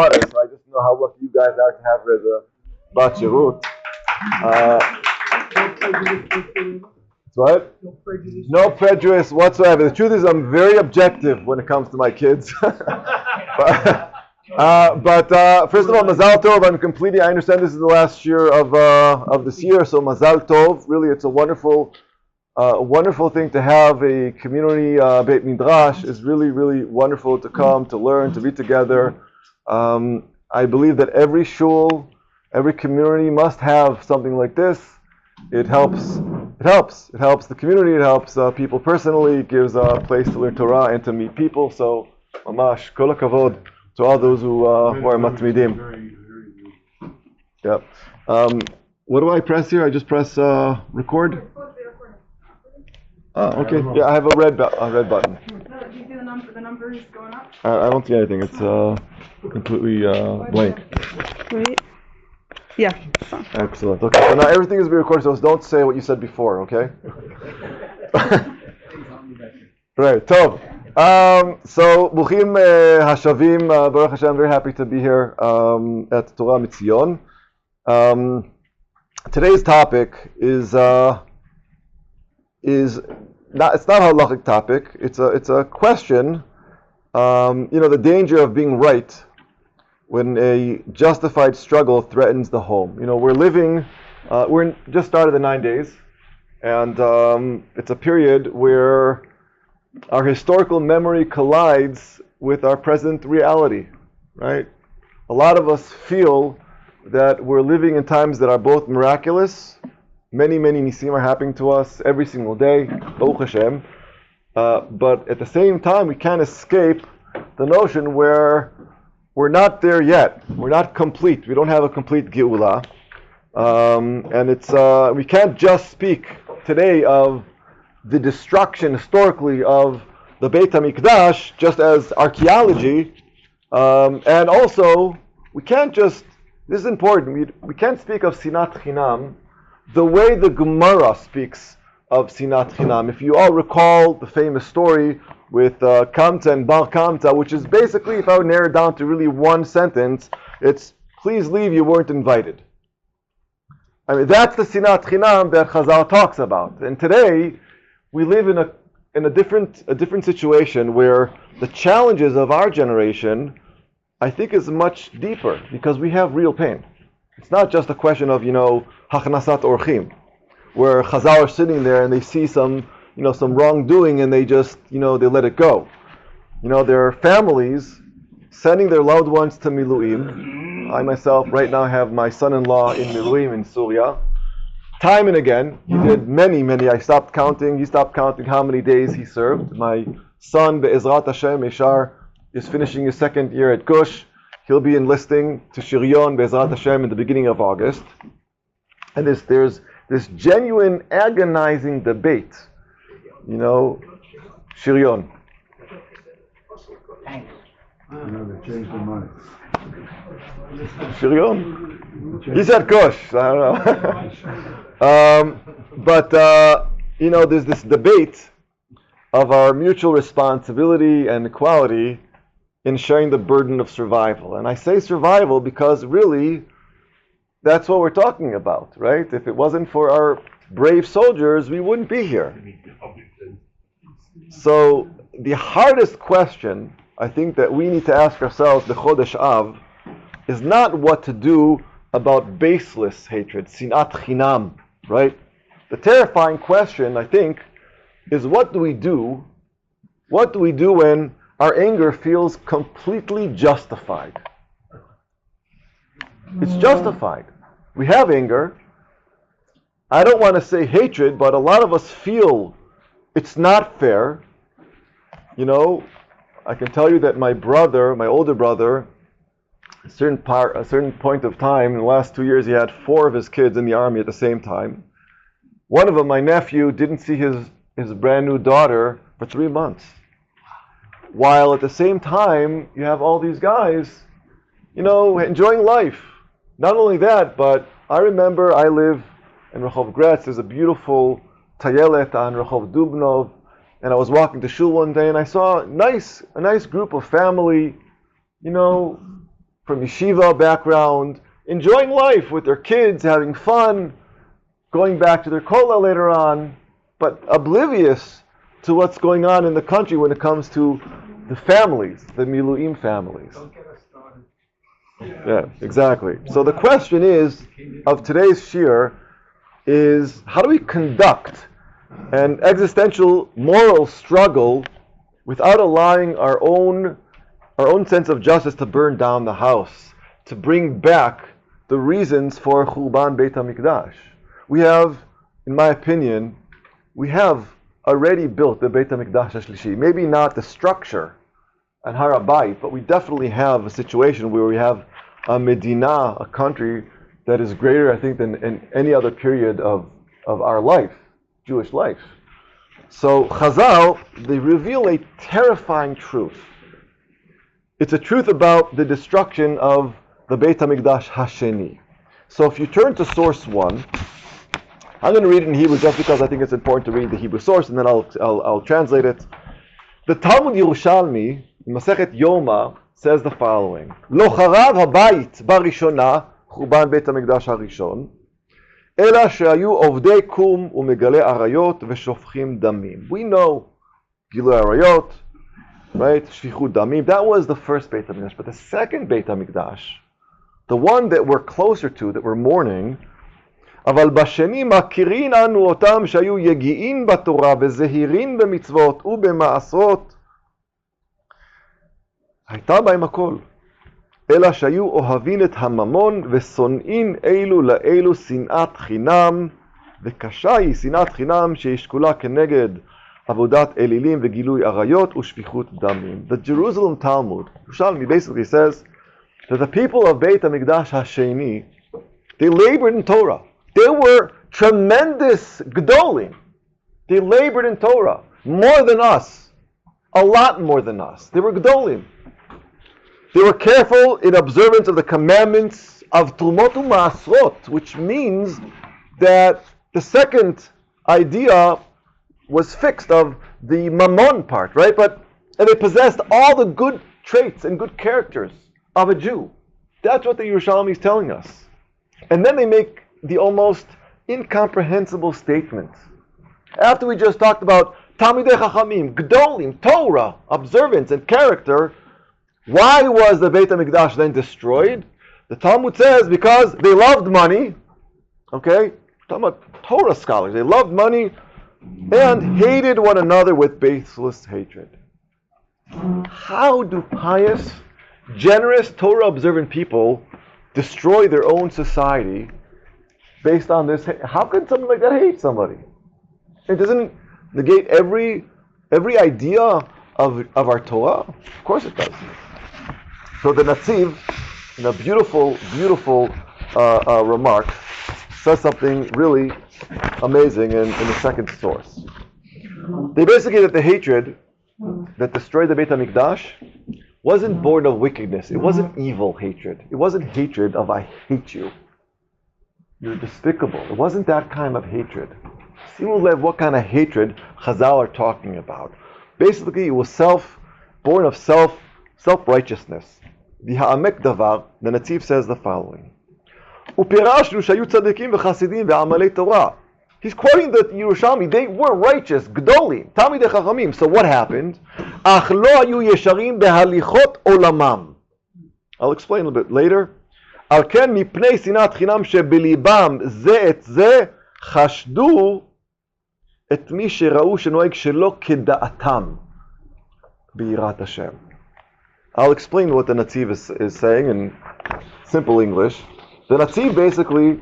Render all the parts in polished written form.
daughter, so I just know how lucky you guys are to have her as a bat shirut. What? No prejudice whatsoever. The truth is, I'm very objective when it comes to my kids. but first of all, Mazal Tov. I understand this is the last year of this year, so Mazal Tov. Really, it's a wonderful thing to have a community Beit Midrash. Is really, really wonderful to come, to learn, to be together. I believe that every shul, every community must have something like this. It helps. It helps the community. It helps people personally. It gives a place to learn Torah and to meet people. So, mamash, kol hakavod to all those who are matmidim. Yep. What do I press here? I just press record. Oh, okay. Yeah, I have a red button. No, do you see the numbers going up? I don't see anything. It's completely blank. Wait. Yeah. Excellent. Okay, so now everything is being recorded, so don't say what you said before, okay? Right, Tov. So, Buchim Hashavim, Baruch Hashem, I'm very happy to be here at Torah Mitzion. Today's topic is not, it's not a halachic topic, it's a question, the danger of being right when a justified struggle threatens the home. We're just started the 9 days, and it's a period where our historical memory collides with our present reality, right? A lot of us feel that we're living in times that are both miraculous. Many nisim are happening to us every single day, Baruch Hashem. But at the same time, we can't escape the notion where we're not there yet. We're not complete. We don't have a complete Geula. And we can't just speak today of the destruction historically of the Beit HaMikdash just as archaeology. And also, we can't just, this is important, we can't speak of Sinat Chinam the way the Gemara speaks of Sinat Chinam. If you all recall the famous story with Kamta and Bar Kamta, which is basically, if I would narrow it down to really one sentence, it's, please leave, you weren't invited. I mean, that's the Sinat Chinam that Chazal talks about. And today, we live in a different situation where the challenges of our generation, I think, is much deeper because we have real pain. It's not just a question of, Hachnasat Orchim, where Chazal are sitting there and they see some wrongdoing and they just, they let it go. There are families sending their loved ones to Miluim. I myself right now have my son-in-law in Miluim in Syria. Time and again, he did many, he stopped counting how many days he served. My son, Be'ezrat Hashem, Eshar, is finishing his second year at Gush. He'll be enlisting to Shiryon, Be'ezrat Hashem, in the beginning of August. And there's this genuine, agonizing debate. Shiryon. They changed their mind. Shiryon? He said Kush. I don't know. But there's this debate of our mutual responsibility and equality in sharing the burden of survival. And I say survival because really, that's what we're talking about, right? If it wasn't for our brave soldiers, we wouldn't be here. So the hardest question, I think, that we need to ask ourselves, the Chodesh Av, is not what to do about baseless hatred, sinat chinam, right? The terrifying question, I think, is what do we do? What do we do when our anger feels completely justified? It's justified. We have anger. I don't want to say hatred, but a lot of us feel it's not fair. I can tell you that my older brother, a certain point of time, in the last 2 years, he had 4 of his kids in the army at the same time. One of them, my nephew, didn't see his brand new daughter for 3 months. While at the same time, you have all these guys, enjoying life. Not only that, but I remember I live in Rehov Gretz. There's a beautiful Tayelet on Rehov Dubnov. And I was walking to shul one day and I saw a nice group of family, from from yeshiva background, enjoying life with their kids, having fun, going back to their kollel later on, but oblivious to what's going on in the country when it comes to the families, the miluim families. Yeah, exactly. So the question is, of today's shir, is how do we conduct an existential moral struggle without allowing our own sense of justice to burn down the house, to bring back the reasons for Churban Beit HaMikdash. We have, in my opinion, we have already built the Beit HaMikdash HaShlishi. Maybe not the structure and Har HaBayit, but we definitely have a situation where we have a Medina, a country that is greater, I think, than in any other period of our life, Jewish life. So Chazal, they reveal a terrifying truth. It's a truth about the destruction of the Beit HaMikdash Hasheni. So if you turn to source 1, I'm going to read it in Hebrew just because I think it's important to read the Hebrew source, and then I'll translate it. The Talmud Yerushalmi, Masechet Yoma, says the following: Lo charav habayit barishona, Churban Beit HaMikdash harishon, ela shehayu ovdei kum umegale arayot veshofchim damim. We know Gilui Arayot, right? Shfichut damim. That was the first Beit HaMikdash. But the second Beit HaMikdash, the one that we're closer to, that we're mourning, אבל בשני מכירין אנו אותם שהיו יגיעים בתורה וזהירים במצוות ובמעשרות, הייתה בהם הכל, אלא שהיו אוהבין את הממון ושונאים אלו לאלו שנאת חינם, וקשה היא שנאת חינם שישקולה כנגד עבודת אלילים וגילוי עריות ושפיכות דמים. The Jerusalem Talmud, Yerushalmi, basically says that the people of Beit HaMikdash HaSheni, they labored in Torah. They were tremendous Gdolim. They labored in Torah more than us, a lot more than us. They were Gdolim. They were careful in observance of the commandments of Trumot u'Ma'asrot, which means that the second idea was fixed of the Mammon part, right? And they possessed all the good traits and good characters of a Jew. That's what the Yerushalmi is telling us. And then they make the almost incomprehensible statement. After we just talked about Talmidei Chachamim, Gdolim, Torah, observance and character, why was the Beit HaMikdash then destroyed? The Talmud says because they loved money. Okay? Talking about Torah scholars. They loved money and hated one another with baseless hatred. How do pious, generous, Torah-observant people destroy their own society based on this? How can something like that hate somebody? It doesn't negate every idea of our Torah. Of course it does. So the Netziv, in a beautiful remark, says something really amazing in the second source. They basically that the hatred that destroyed the Beit HaMikdash wasn't born of wickedness. It wasn't evil hatred. It wasn't hatred of I hate you. You're despicable. It wasn't that kind of hatred. Simu lev, what kind of hatred Chazal are talking about? Basically, it was born of self-righteousness. V'ha'amek davar, the Netziv says the following: Upirashnu shayu tzadikim v'chasidim v'amalei Torah. He's quoting the Yerushalmi. They were righteous, gdolim, Talmidei Chachamim. So what happened? Ach lo hayu yesharim behalichot olamam. I'll explain a little bit later. על כן מפני שנאת חינם שבליבם זה את זה חשדו את מי שראו שנוהג שלא כדעתם ביראת השם. I'll explain what the Netziv is saying in simple English. The Netziv basically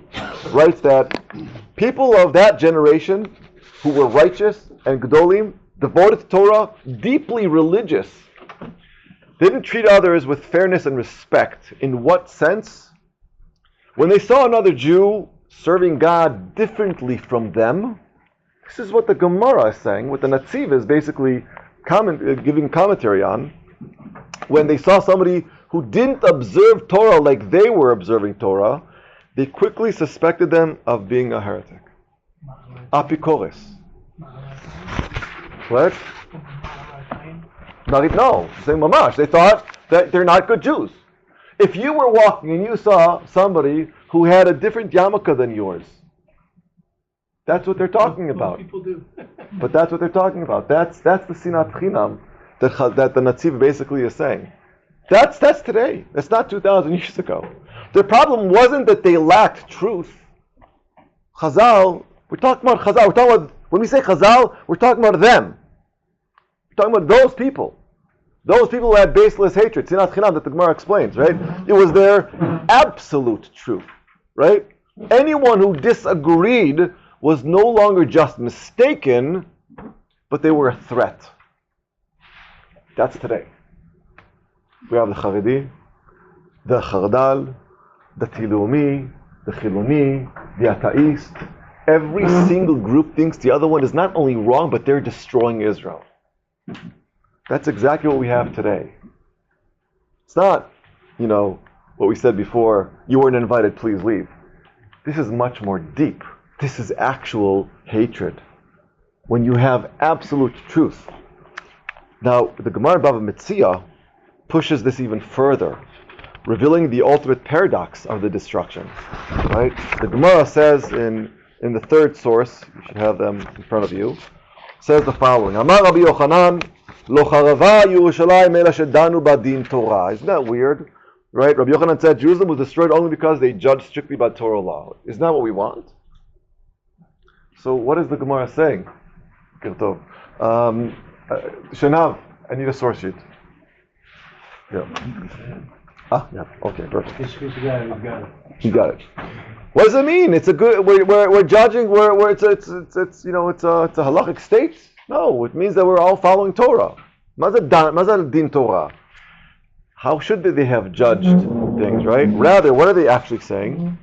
writes that people of that generation who were righteous and Gdolim, devoted to Torah, deeply religious, didn't treat others with fairness and respect. In what sense? When they saw another Jew serving God differently from them, this is what the Gemara is saying, what the Netziv is basically giving commentary on. When they saw somebody who didn't observe Torah like they were observing Torah, they quickly suspected them of being a heretic. Apikoris. What? No, saying mamash. They thought that they're not good Jews. If you were walking and you saw somebody who had a different yarmulke than yours, that's what they're talking about. People do. But that's what they're talking about. That's the sinat chinam that the Netziv basically is saying. That's today. That's not 2,000 years ago. The problem wasn't that they lacked truth. Chazal, we're talking about Chazal. We're talking about, when we say Chazal, we're talking about them. We're talking about those people. Those people who had baseless hatred. Sinat chinam that the Gemara explains, right? It was their absolute truth, right? Anyone who disagreed was no longer just mistaken, but they were a threat. That's today. We have the Charedi, the Chardal, the Tilumi, the Chiloni, the Atheist. Every single group thinks the other one is not only wrong, but they're destroying Israel. That's exactly what we have today. It's not, what we said before, you weren't invited, please leave. This is much more deep. This is actual hatred. When you have absolute truth. Now, the Gemara Bava Metzia pushes this even further, revealing the ultimate paradox of the destruction. Right? The Gemara says in the third source, you should have them in front of you, says the following: Amar Rabbi Yochanan, Lo charava Yerushalayim ela shedanu badin Torah. Isn't that weird? Right? Rabbi Yochanan said Jerusalem was destroyed only because they judged strictly by Torah law. Isn't that what we want? So what is the Gemara saying? Shanav, I need a source sheet. Yeah. Yeah. Okay, perfect. You got it. What does it mean? It's a good. We're judging. It's a halachic state. No, it means that we're all following Torah. Mazal din Torah. How should they have judged things, right? Rather, what are they actually saying?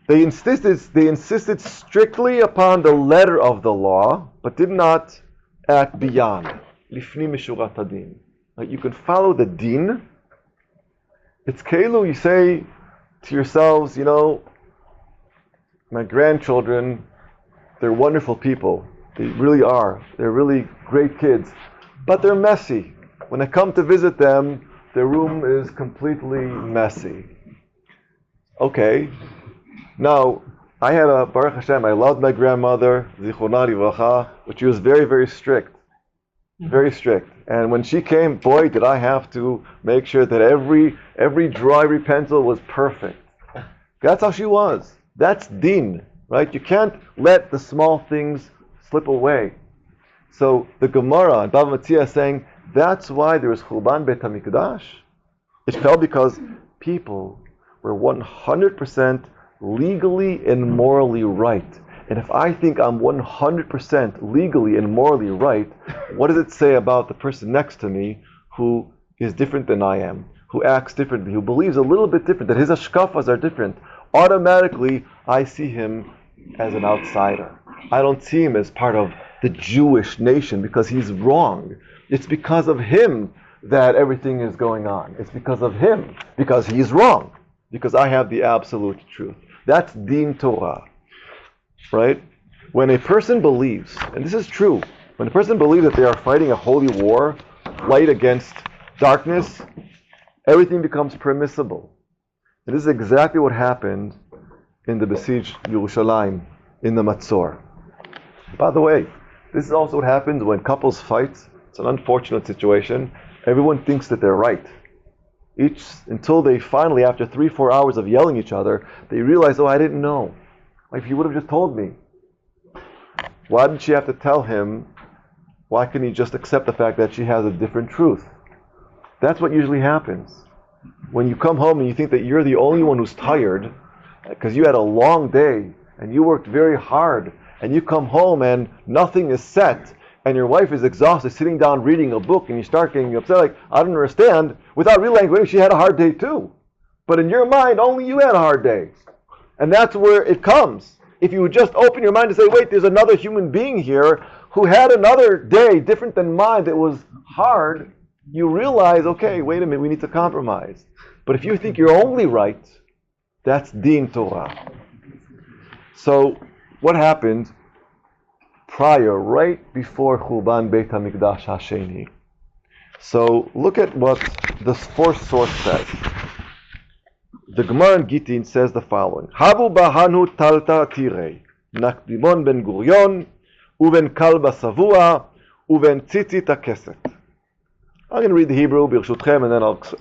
They insisted strictly upon the letter of the law, but did not act beyond. Lifni mishurat hadin. You can follow the din. It's keilu, you say to yourselves, my grandchildren, they're wonderful people. They really are. They're really great kids. But they're messy. When I come to visit them, their room is completely messy. Okay. Now, I had Baruch Hashem, I loved my grandmother, Zichronah Livracha, but she was very, very strict. Very strict. And when she came, boy, did I have to make sure that every drawer, every pencil was perfect. That's how she was. That's din, right? You can't let the small things slip away. So the Gemara and Bava Metzia is saying that's why there was Churban Beit HaMikdash. It fell because people were 100% legally and morally right. And if I think I'm 100% legally and morally right, what does it say about the person next to me who is different than I am, who acts differently, who believes a little bit different, that his hashkafas are different? Automatically, I see him as an outsider. I don't see him as part of the Jewish nation because he's wrong. It's because of him that everything is going on. It's because of him, because he's wrong, because I have the absolute truth. That's din Torah, right? When a person believes, and this is true, when a person believes that they are fighting a holy war, light against darkness, everything becomes permissible. And this is exactly what happened in the besieged Yerushalayim, in the Matzor. By the way, this is also what happens when couples fight. It's an unfortunate situation. Everyone thinks that they're right. Until they finally, after 3-4 hours of yelling at each other, they realize, I didn't know. Like, if you would have just told me. Why did she have to tell him? Why couldn't he just accept the fact that she has a different truth? That's what usually happens. When you come home and you think that you're the only one who's tired, because you had a long day, and you worked very hard, and you come home and nothing is set, and your wife is exhausted, sitting down reading a book, and you start getting upset, like, I don't understand, without realizing maybe she had a hard day too. But in your mind, only you had a hard day. And that's where it comes. If you would just open your mind to say, wait, there's another human being here who had another day different than mine that was hard, you realize, okay, wait a minute, we need to compromise. But if you think you're only right, that's din Torah. So what happened prior, right before Churban Beit HaMikdash HaSheni? So look at what the fourth source says. The Gemara in Gittin says the following: Havu bahanu talta tirei, nakdimon ben gurion, uben kalba savua, uben tzitzit hakeset. I'm going to read the Hebrew, birshutchem, and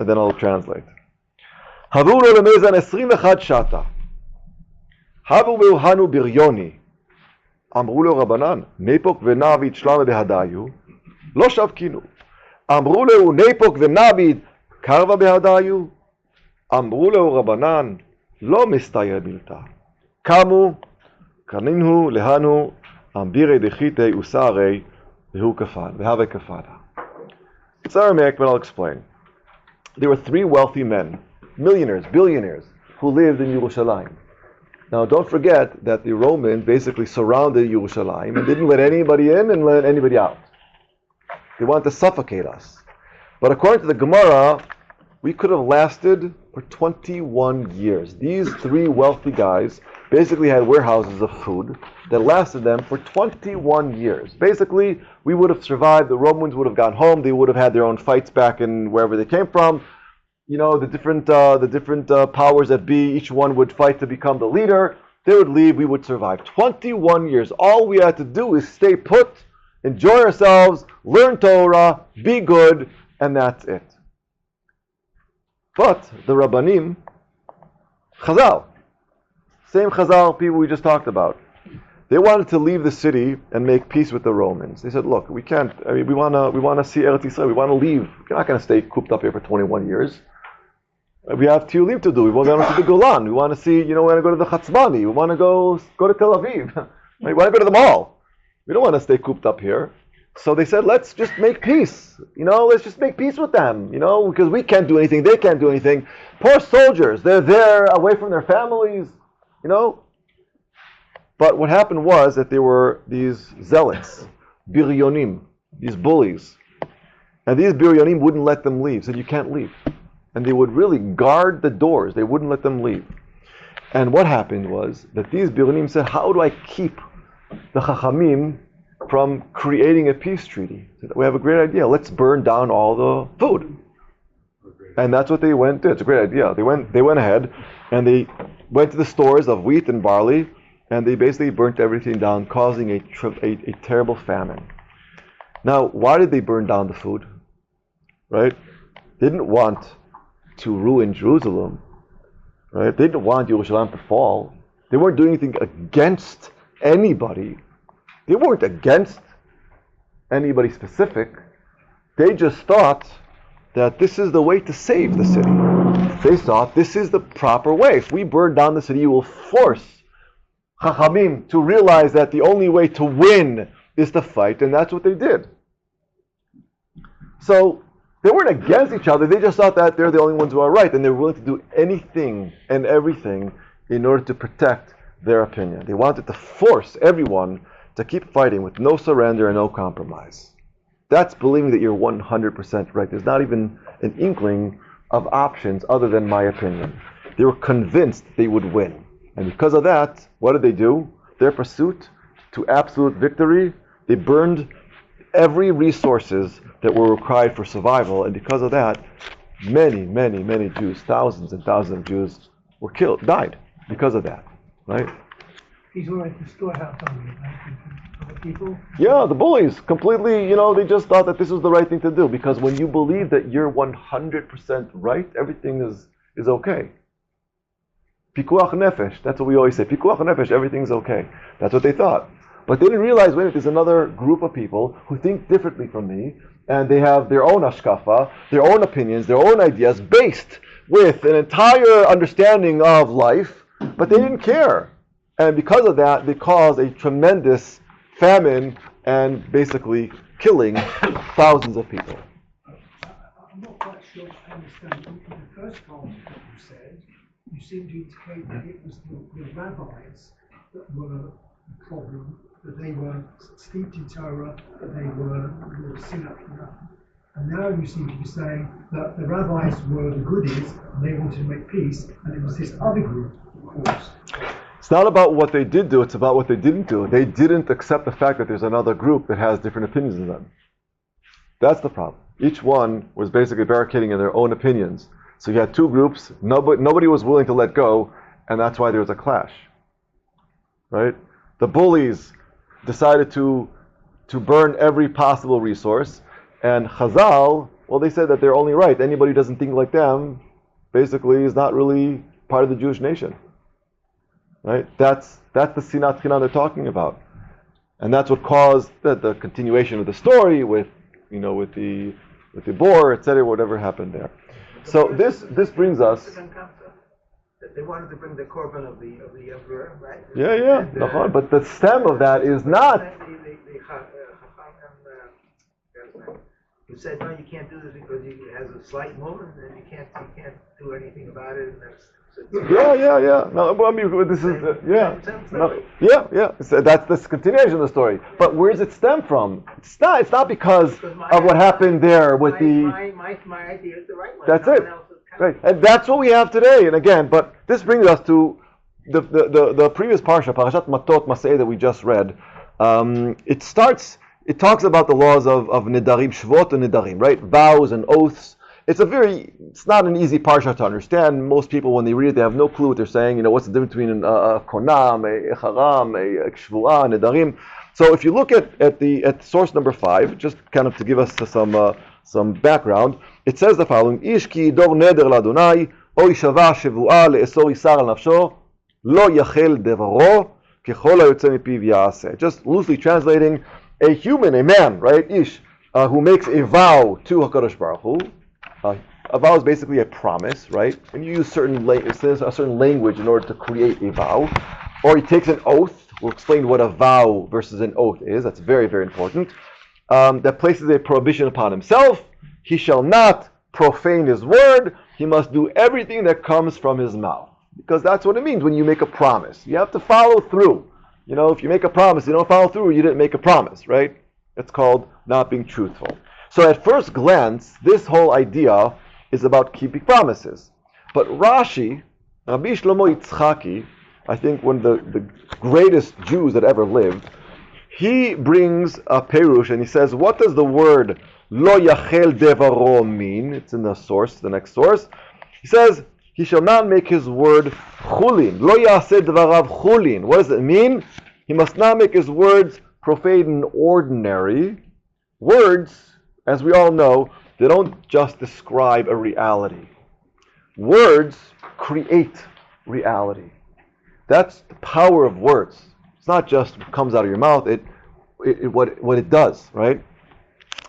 then I'll translate. Havu lo lemezan 21 shata. Havu bahanu biryoni. אמרו לו רבנן, ניפוק ונביד שלמה בהדיו, לא שבקינו. אמרו לו ניפוק ונביד קרבה בהדיו, אמרו לו רבנן, לא מסתייע בלתה. קמו, קנינו להנו, אמבירי דחיתי וסערי, והוא כפן, והווה כפנה. It's Aramaic, but I'll explain. There were three wealthy men, millionaires, billionaires, who lived in Yerushalayim. Now, don't forget that the Romans basically surrounded Yerushalayim and didn't let anybody in and let anybody out. They wanted to suffocate us. But according to the Gemara, we could have lasted for 21 years. These three wealthy guys basically had warehouses of food that lasted them for 21 years. Basically, we would have survived. The Romans would have gone home. They would have had their own fights back in wherever they came from. You know, the different powers that be, each one would fight to become the leader. They would leave, we would survive. 21 years. All we had to do is stay put, enjoy ourselves, learn Torah, be good, and that's it. But the Rabbanim, Chazal, same Chazal people we just talked about, they wanted to leave the city and make peace with the Romans. They said, look, we can't, we want to see Eretz Yisrael, we want to leave. We're not going to stay cooped up here for 21 years. We have Tiyulim to do. We want to go to the Golan. We want to see, we want to go to the Chatzmani. We want to go to Tel Aviv. We want to go to the mall. We don't want to stay cooped up here. So they said, let's just make peace. Let's just make peace with them. Because we can't do anything. They can't do anything. Poor soldiers. They're there away from their families. But what happened was that there were these zealots, biryonim, these bullies. And these biryonim wouldn't let them leave. Said, you can't leave. And they would really guard the doors. They wouldn't let them leave. And what happened was that these biryonim said, how do I keep the Chachamim from creating a peace treaty? Said, we have a great idea. Let's burn down all the food. And that's what they went to. It's a great idea. They went ahead and they went to the stores of wheat and barley, and they basically burnt everything down, causing a terrible famine. Now, why did they burn down the food? Right? They didn't want to ruin Jerusalem. Right? They didn't want Yerushalayim to fall. They weren't doing anything against anybody. They weren't against anybody specific. They just thought that this is the way to save the city. They thought this is the proper way. If we burn down the city, you will force Chachamim to realize that the only way to win is to fight, and that's what they did. So they weren't against each other. They just thought that they're the only ones who are right, and they were willing to do anything and everything in order to protect their opinion. They wanted to force everyone to keep fighting with no surrender and no compromise. That's believing that you're 100% right. There's not even an inkling of options other than my opinion. They were convinced they would win. And because of that, what did they do? Their pursuit to absolute victory, they burned every resources that were required for survival. And because of that, many, many, many Jews, thousands and thousands of Jews were killed, died because of that. Right? He's already the storehouse on other people. Yeah, the bullies completely, they just thought that this was the right thing to do, because when you believe that you're 100% right, everything is okay. Pikuach nefesh, that's what we always say. Pikuach nefesh, everything's okay. That's what they thought. But they didn't realize, wait, there's another group of people who think differently from me, and they have their own hashkafa, their own opinions, their own ideas, based with an entire understanding of life, but they didn't care. And because of that, they caused a tremendous famine and basically killing thousands of people. I'm not quite sure I understand. In the first comment that you said, you seem to indicate that it was the rabbis that were the problem, that they were steeped in Torah, that they were synaptic. And now you seem to be saying that the rabbis were the goodies, and they wanted to make peace, and it was this other group, of course. It's not about what they did do, it's about what they didn't do. They didn't accept the fact that there's another group that has different opinions than them. That's the problem. Each one was basically barricading in their own opinions. So you had two groups. Nobody was willing to let go, and that's why there was a clash. Right? The bullies decided to burn every possible resource, and Chazal, well, they said that they're only right. Anybody who doesn't think like them, basically, is not really part of the Jewish nation. Right? That's the Sinat Chinam they're talking about, and that's what caused the continuation of the story with the boar, etc. Whatever happened there. So this brings us. They wanted to bring the korban of the emperor, right? Yeah. And, but the stem of that is not. Who said, no, you can't do this because it has a slight moment and you can't do anything about it, and that's. Yeah. No, I mean, this is yeah. So that's this continuation of the story. But where does it stem from? It's not because of what happened there with my idea is the right one. That's it. Right, and that's what we have today. And again, but this brings us to the previous parsha, Parashat Matot Maseh, that we just read. It talks about the laws of Nidarim, Shvot and Nidarim, right? Vows and oaths. It's not an easy parsha to understand. Most people, when they read it, they have no clue what they're saying. What's the difference between a konam, a charam, a shvuah, Nidarim. So if you look at source number 5, just kind of to give us some background, it says the following: Ish ki dor neder l'Adonai, o yishava shvuah le'esor isar al nafsho, lo yachel devaro, kechol hayotze mipiv ya'aseh. Just loosely translating, a human, a man, right, Ish, who makes a vow to HaKadosh Baruch Hu. A vow is basically a promise, right? And you use a certain language in order to create a vow. Or he takes an oath. We'll explain what a vow versus an oath is. That's very, very important. That places a prohibition upon himself. He shall not profane his word. He must do everything that comes from his mouth. Because that's what it means when you make a promise. You have to follow through. If you make a promise, you don't follow through, you didn't make a promise, right? It's called not being truthful. So at first glance, this whole idea is about keeping promises. But Rashi, Rabbi Shlomo Yitzchaki, I think one of the greatest Jews that ever lived, he brings a perush and he says, what does the word lo yachel devaro mean? It's in the next source. He says, he shall not make his word chulin. Lo yaseh dvarav chulin. What does it mean? He must not make his words profane and ordinary. Words, as we all know, they don't just describe a reality. Words create reality. That's the power of words. It's not just what comes out of your mouth, what it does, right?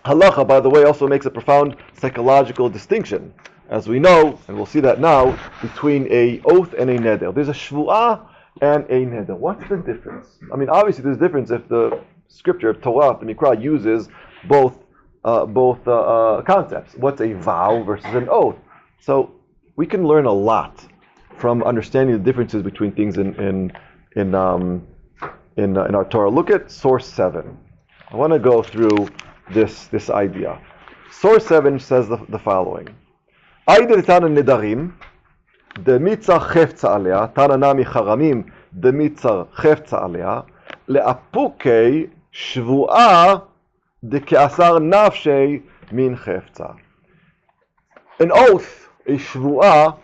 Halacha, by the way, also makes a profound psychological distinction, as we know, and we'll see that now, between a oath and a neder. There's a shvuah and a neder. What's the difference? I mean, obviously there's a difference if the scripture, Torah, the Mikra, uses both concepts. What's a vow versus an oath? So we can learn a lot from understanding the differences between things in our Torah. Look at source 7. I want to go through this idea. Source 7 says the following: Aida tana nedarim, the mitzar chefza alea, tana nami charamim, the mitzar chefza alea, le'apukei shvuah de ke'asar nafshei min chefza. An oath, a shvuah,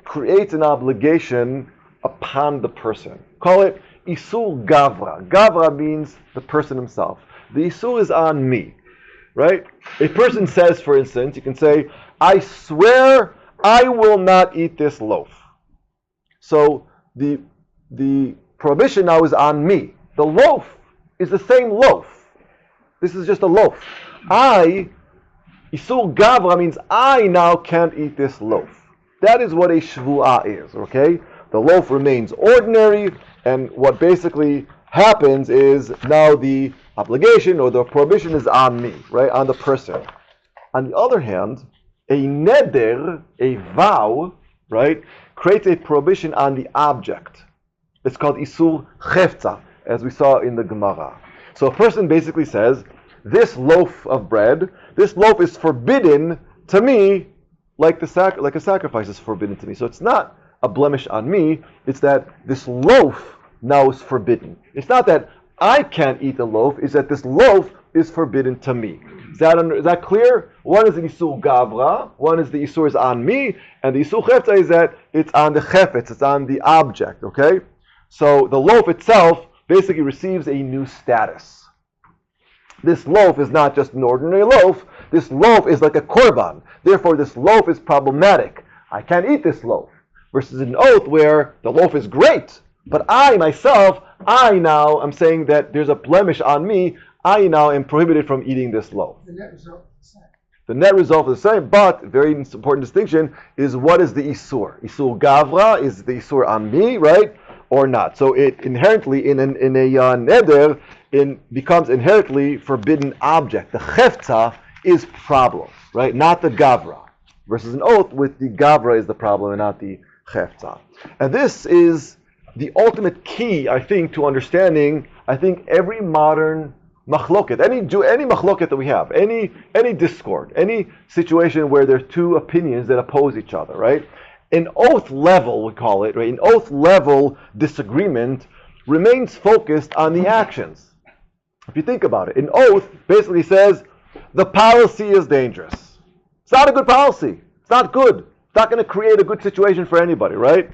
creates an obligation upon the person. Call it isur gavra. Gavra means the person himself. The isur is on me, right? A person says, for instance, you can say, I swear I will not eat this loaf. So the prohibition now is on me. The loaf is the same loaf. This is just a loaf. Isur gavra means I now can't eat this loaf. That is what a shvuah is, okay? The loaf remains ordinary, and what basically happens is now the obligation or the prohibition is on me, right? On the person. On the other hand, a neder, a vow, right, creates a prohibition on the object. It's called isur chefza, as we saw in the Gemara. So a person basically says, this loaf of bread, this loaf is forbidden to me, like a sacrifice is forbidden to me. So it's not a blemish on me, it's that this loaf now is forbidden. It's not that I can't eat the loaf is that this loaf is forbidden to me. Is that clear? One is the Isur Gavra, one is the Isur is on me, and the Isur Chefza is that it's on the Chefetz, it's on the object, okay? So the loaf itself basically receives a new status. This loaf is not just an ordinary loaf, this loaf is like a korban. Therefore, this loaf is problematic. I can't eat this loaf. Versus an oath where the loaf is great, but I myself, I now am saying that there's a blemish on me. I now am prohibited from eating this loaf. The net result is the same. The net result is the same, but very important distinction is what is the Isur? Isur Gavra, is the Isur on me, right? Or not. So it inherently, in a neder, becomes inherently forbidden object. The Chefza is problem, right? Not the Gavra. Versus an oath with the Gavra is the problem and not the Chefza. And this is the ultimate key, I think, to understanding, every modern machloket, any machloket that we have, any discord, any situation where there are two opinions that oppose each other, right? An oath level, we call it, right? An oath level disagreement remains focused on the actions. If you think about it, an oath basically says the policy is dangerous. It's not a good policy. It's not good. It's not going to create a good situation for anybody, right?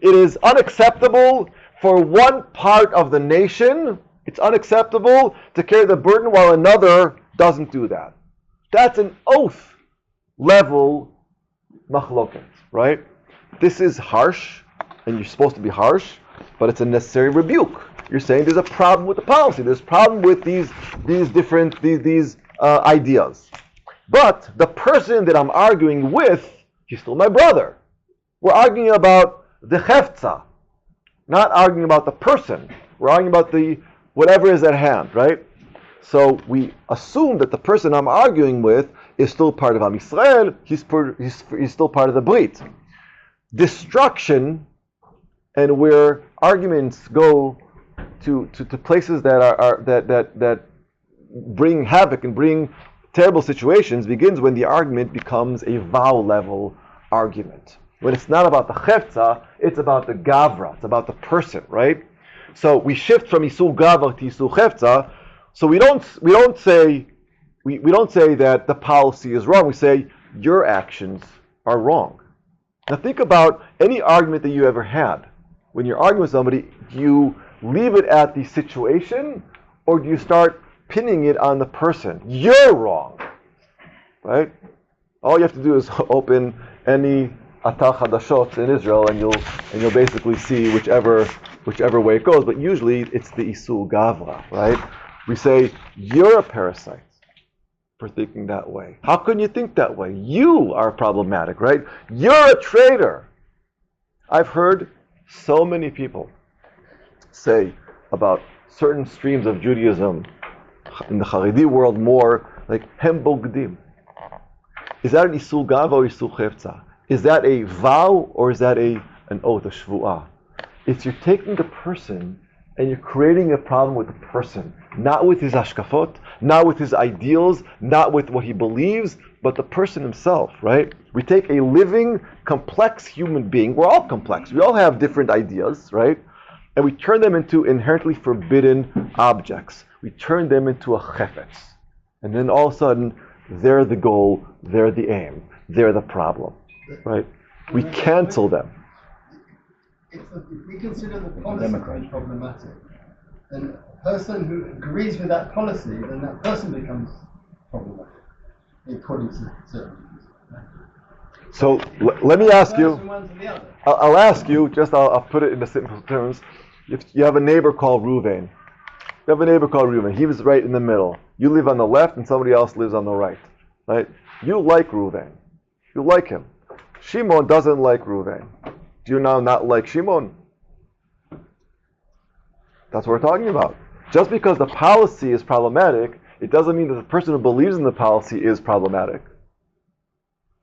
It is unacceptable for one part of the nation. It's unacceptable to carry the burden while another doesn't do that. That's an oath level machloket, right? This is harsh, and you're supposed to be harsh, but it's a necessary rebuke. You're saying there's a problem with the policy. There's a problem with these different ideas. But the person that I'm arguing with, he's still my brother. We're arguing about the Chefza, not arguing about the person. We're arguing about the whatever is at hand, right? So we assume that the person I'm arguing with is still part of Am Yisrael. He's still part of the Brit. Destruction, and where arguments go to places that bring havoc and bring terrible situations, begins when the argument becomes a vow level argument. When it's not about the Chefza, it's about the Gavra. It's about the person, right? So we shift from Isur Gavra to Isur Chefza. So we don't say that the policy is wrong. We say your actions are wrong. Now think about any argument that you ever had. When you're arguing with somebody, do you leave it at the situation, or do you start pinning it on the person? You're wrong, right? All you have to do is open any Atal Chadashot in Israel, and you'll basically see whichever way it goes. But usually it's the Isur Gavra, right? We say you're a parasite for thinking that way. How can you think that way? You are problematic, right? You're a traitor. I've heard so many people say about certain streams of Judaism in the Haredi world more like Hem Bogdim. Is that an Isur Gavra or Isur Chefza? Is that a vow or is that an oath, a shvu'ah? It's you're taking the person and you're creating a problem with the person, not with his hashkafot, not with his ideals, not with what he believes, but the person himself, right? We take a living, complex human being. We're all complex. We all have different ideas, right? And we turn them into inherently forbidden objects. We turn them into a chefetz. And then all of a sudden, they're the goal, they're the aim, they're the problem, right? We cancel them. If we consider the policy to be problematic, then a person who agrees with that policy, then that person becomes problematic, according to certain views. So let me ask you, One to the other. I'll ask you, I'll put it in the simple terms. If you have a neighbor called Ruvain. He was right in the middle. You live on the left and somebody else lives on the right. Right? You like Ruvain. You like him. Shimon doesn't like Ruvain. Do you now not like Shimon? That's what we're talking about. Just because the policy is problematic, it doesn't mean that the person who believes in the policy is problematic.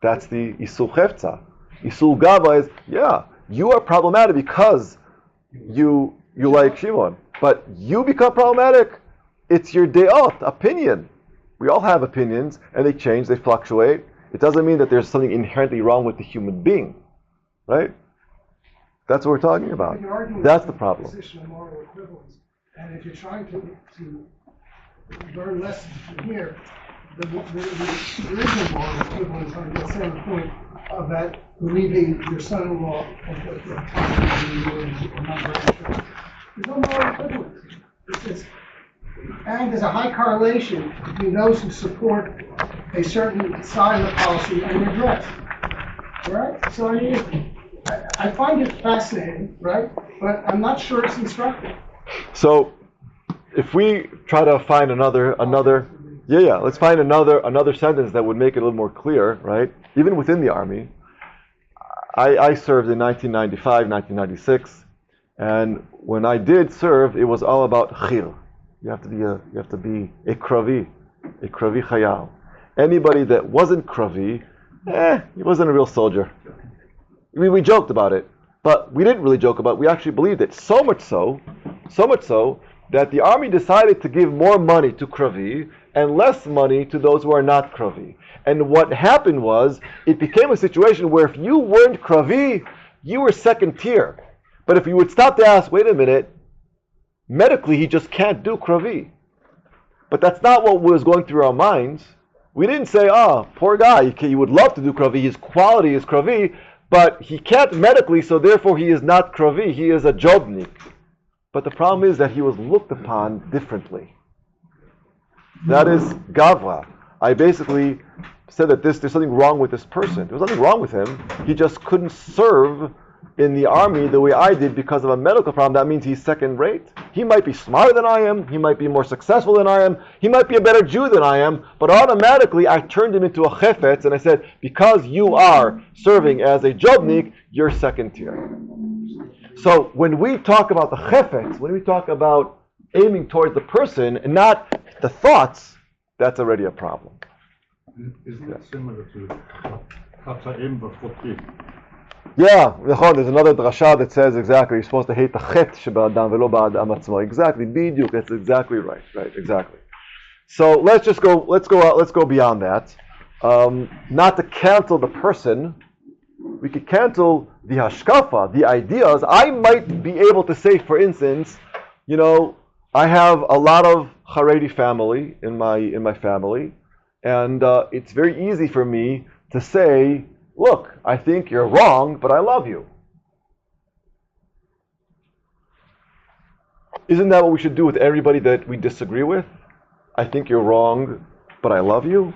That's the Isur Chefza. Isur Gavra is, you are problematic because you like Shimon. But you become problematic, it's your de'ot, opinion. We all have opinions, and they change, they fluctuate. It doesn't mean that there's something inherently wrong with the human being. Right? That's what we're talking about. That's the problem. Position of moral equivalence. And if you're trying to learn lessons from here, there is no moral equivalent on the same point of that believing your son-in-law or not very sure. There's no moral equivalent. And there's a high correlation between those who support a certain side of the policy and regress. Right? So I find it fascinating, right? But I'm not sure it's instructive. So, if we try to find let's find another sentence that would make it a little more clear, right? Even within the army, I served in 1995, 1996, and when I did serve, it was all about khir. You have to be a kravi chayal. Anybody that wasn't kravi, he wasn't a real soldier. We joked about it, but we didn't really joke about it. We actually believed it. So much so that the army decided to give more money to kravi and less money to those who are not kravi. And what happened was, it became a situation where if you weren't kravi, you were second tier. But if you would stop to ask, wait a minute, medically he just can't do kravi. But that's not what was going through our minds. We didn't say, poor guy, he would love to do kravi, his quality is kravi, but he can't medically, so therefore he is not kravi, he is a jobnik. But the problem is that he was looked upon differently. That is gavra. I basically said that there's something wrong with this person. There was nothing wrong with him. He just couldn't serve in the army the way I did because of a medical problem. That means he's second rate. He might be smarter than I am. He might be more successful than I am. He might be a better Jew than I am. But automatically I turned him into a chefetz and I said, because you are serving as a jobnik, you're second tier. So when we talk about the chefetz, when we talk about aiming towards the person and not the thoughts, that's already a problem. Isn't it similar to Chata'im v'chotim? Yeah, there's another drasha that says exactly, you're supposed to hate the chet sheba'adam velo ba'adam atzmo. Exactly, bidyuk, that's exactly right, exactly. So let's go beyond that. Not to cancel the person, we could cancel the hashkafa, the ideas. I might be able to say, for instance, I have a lot of Haredi family in my family, and it's very easy for me to say, look, I think you're wrong, but I love you. Isn't that what we should do with everybody that we disagree with? I think you're wrong, but I love you.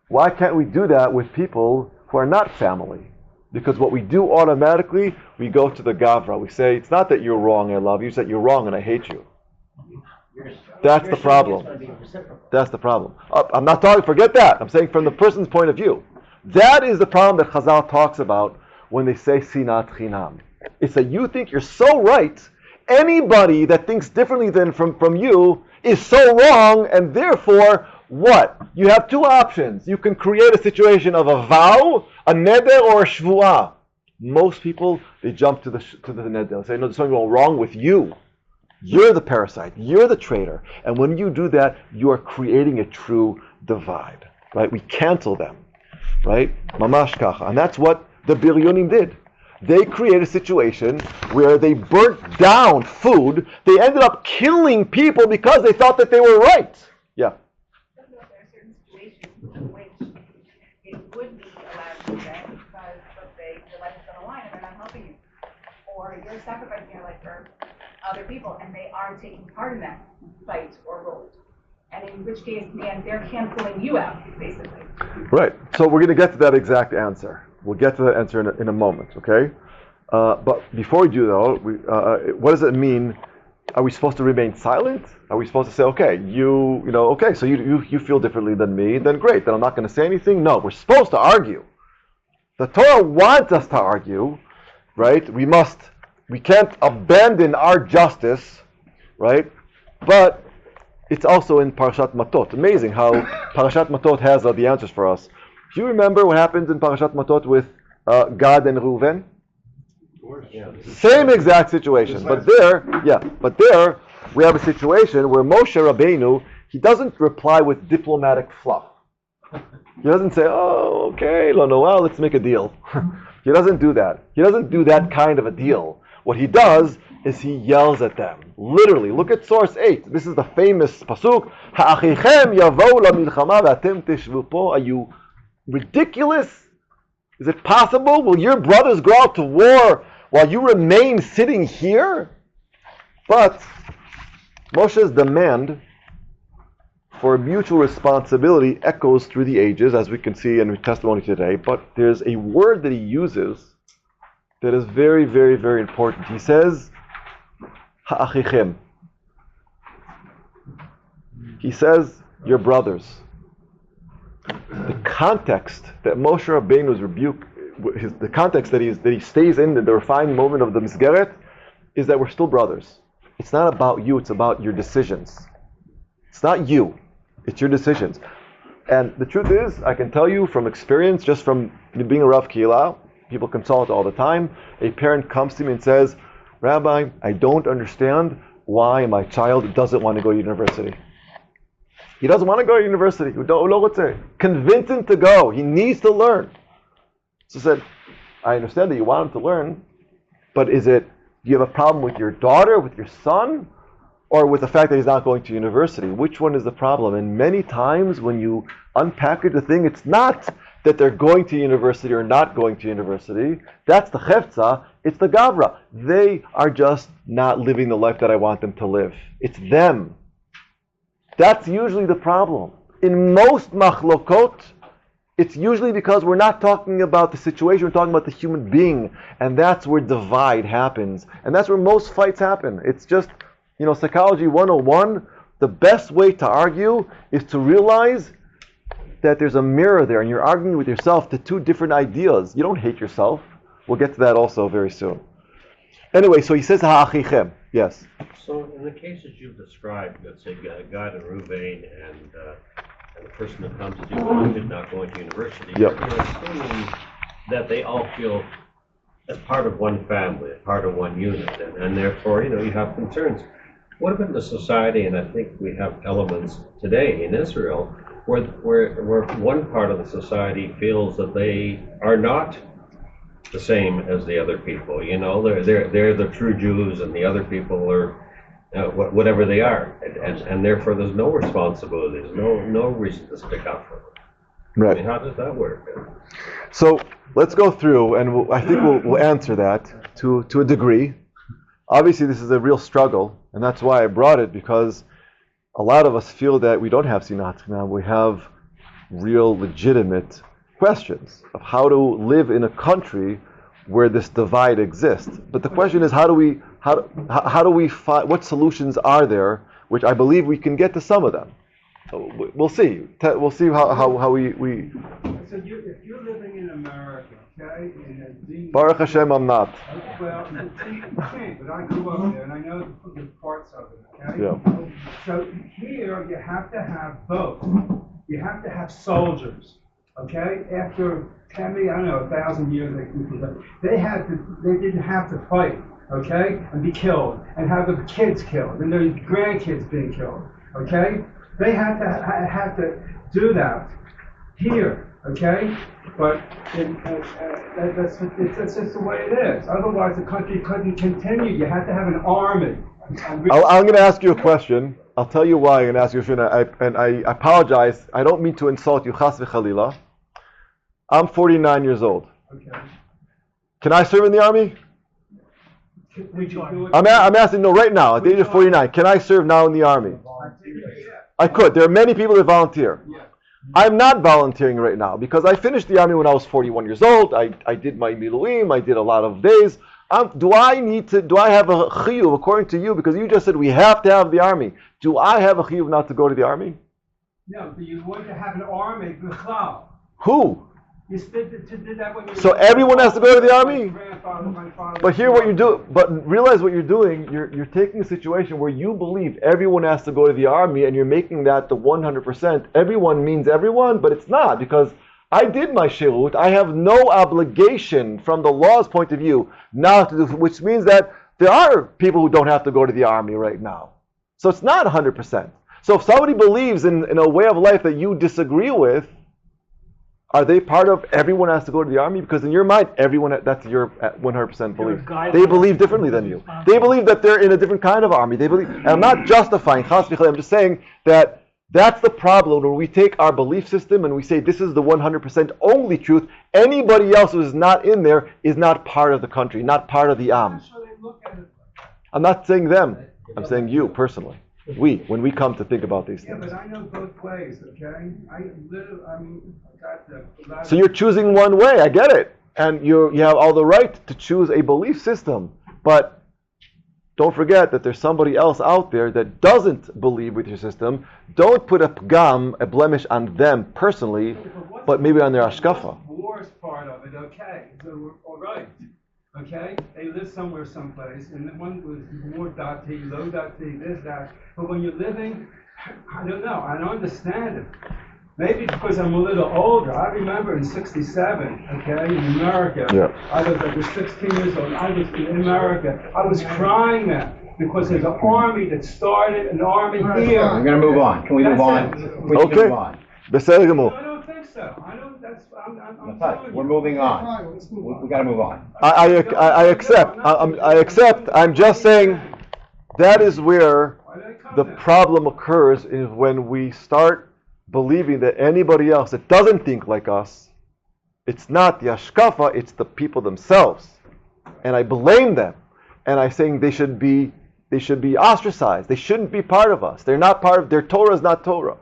Why can't we do that with people who are not family? Because what we do automatically, we go to the gavra. We say, it's not that you're wrong, I love you, it's that you're wrong and I hate you. That's the problem. That's the problem. I'm not talking, forget that. I'm saying from the person's point of view. That is the problem that Chazal talks about when they say sinat chinam. It's that you think you're so right, anybody that thinks differently than from you is so wrong, and therefore, what? You have two options. You can create a situation of a vow, a neder, or a shvuah. Most people, they jump to the neder and say, no, there's something wrong with you. You're the parasite. You're the traitor. And when you do that, you are creating a true divide. Right? We cancel them. Right? Mamash kacha. And that's what the Biryonim did. They created a situation where they burnt down food. They ended up killing people because they thought that they were right. Yeah. There are certain situations in which it would be allowed to do that because, let's say, your life is on the line and they're not helping you. Or you're sacrificing your life for other people and they are taking part in that fight or role. And in which case, man, they're canceling you out, basically. Right. So we're going to get to that exact answer. We'll get to that answer in a moment, okay? But before we do, though, what does it mean? Are we supposed to remain silent? Are we supposed to say, okay, okay, so you feel differently than me, then great, then I'm not going to say anything? No, we're supposed to argue. The Torah wants us to argue, right? We can't abandon our justice, right? But it's also in Parashat Matot. Amazing how Parashat Matot has the answers for us. Do you remember what happens in Parashat Matot with Gad and Reuven? Same exact situation. But there we have a situation where Moshe Rabbeinu, he doesn't reply with diplomatic fluff. He doesn't say, oh, okay, well, let's make a deal. He doesn't do that. He doesn't do that kind of a deal. What he does is he yells at them. Literally, look at source 8. This is the famous pasuk. Ha'achichem yavou lamilchama ve'atem tishvu po. Are you ridiculous? Is it possible? Will your brothers go out to war while you remain sitting here? But Moshe's demand for mutual responsibility echoes through the ages, as we can see in the testimony today. But there's a word that he uses that is very, very, very important. He says, ha'achichem. He says, your brothers. The context that Moshe Rabbeinu's rebuke, the context that he stays in, the refined moment of the Misgeret, is that we're still brothers. It's not about you, it's about your decisions. It's not you, it's your decisions. And the truth is, I can tell you from experience, just from being a Rav Kehillah, people consult all the time, a parent comes to me and says, Rabbi, I don't understand why my child doesn't want to go to university. He doesn't want to go to university. Convince him to go. He needs to learn. So I said, I understand that you want him to learn, but do you have a problem with your daughter, with your son, or with the fact that he's not going to university? Which one is the problem? And many times when you unpackage the thing, it's not that they're going to university or not going to university. That's the chefza. It's the gavra. They are just not living the life that I want them to live. It's them. That's usually the problem. In most machlokot, it's usually because we're not talking about the situation, we're talking about the human being. And that's where divide happens. And that's where most fights happen. It's just, psychology 101, the best way to argue is to realize that there's a mirror there and you're arguing with yourself to two different ideas. You don't hate yourself. We'll get to that also very soon. Anyway, so he says, ha'achichem. Yes. So in the cases you've described, let's say Gad and Ruvain and the person that comes to you who not going to university, Yep. You're assuming that they all feel as part of one family, as part of one unit, and therefore, you have concerns. What about the society, and I think we have elements today in Israel, where one part of the society feels that they are not the same as the other people. They're the true Jews, and the other people are whatever they are, and therefore there's no responsibility, there's no reason to stick up for them. Right. I mean, how does that work? So let's go through, and I think we'll answer that to a degree. Obviously, this is a real struggle, and that's why I brought it, because a lot of us feel that we don't have sinat now. We have real, legitimate questions of how to live in a country where this divide exists. But the question is, how do we find, what solutions are there? Which I believe we can get to some of them. So we'll see. We'll see how we. So if you're living in America, okay, in Baruch Hashem, I'm not. Well, you can't, but I grew up there and I know the parts of it, okay? Yeah. So here you have to have both. You have to have soldiers, okay? After 1,000 years, they didn't have to fight, okay, and be killed, and have the kids killed, and their grandkids being killed, okay? They had to do that here, okay? But that's just the way it is. Otherwise, the country couldn't continue. You had to have an army. I'm going to ask you a question. I'll tell you why I'm going to ask you a question. And I apologize. I don't mean to insult you, chas v'chalila. I'm 49 years old. Okay. Can I serve in the army? Would you do it? I'm asking, no, right now, at the age of 49, can I serve now in the army? I could. There are many people that volunteer. Yeah. I'm not volunteering right now because I finished the army when I was 41 years old. I did my miluim. I did a lot of days. Do I have a chiyuv according to you? Because you just said we have to have the army. Do I have a chiyuv not to go to the army? No, but you want to have an army. B'chal. Who? You did that when you So everyone has to go to the army? My father. But here what you do, but realize what you're doing, you're taking a situation where you believe everyone has to go to the army and you're making that the 100%. Everyone means everyone, but it's not, because I did my shirut. I have no obligation from the law's point of view now to do, which means that there are people who don't have to go to the army right now. So it's not 100%. So if somebody believes in a way of life that you disagree with, Are they part of everyone has to go to the army? Because in your mind, everyone, that's your 100% belief. They believe differently than you. They believe that they're in a different kind of army. They believe, and I'm not justifying, I'm just saying that that's the problem when we take our belief system and we say this is the 100% only truth. Anybody else who is not in there is not part of the country, not part of the Am. That's how they look at it. I'm not saying them. I'm saying you personally. When we come to think about these Yeah, things. but I know both ways, okay? I got the. So you're choosing one way. I get it, and you have all the right to choose a belief system. But don't forget that there's somebody else out there that doesn't believe with your system. Don't put a pgam, a blemish on them personally, but maybe on their ashkafa. War is part of it, okay? So we're all right, okay? They live somewhere, someplace, and the one was more dati, low dati, this, that. But when you're living, I don't know. I don't understand it. Maybe because I'm a little older. I remember in '67, okay, in America. Yeah. I was 16 years old. I was in America. I was crying then because there's an army that started an army here. I'm going to move on. Can we move on? We can Okay. move on. Beseder No, gemur. I don't think so. I don't. That's. I'm That's telling fine. you. We're moving on. We got to move on. I accept. I accept. I'm just saying that is where Why did I come the then? problem occurs is when we start believing that anybody else that doesn't think like us, it's not the ashkafa, it's the people themselves. And I blame them. And I'm saying they should be ostracized. They shouldn't be part of us. They're not part of, their Torah is not Torah.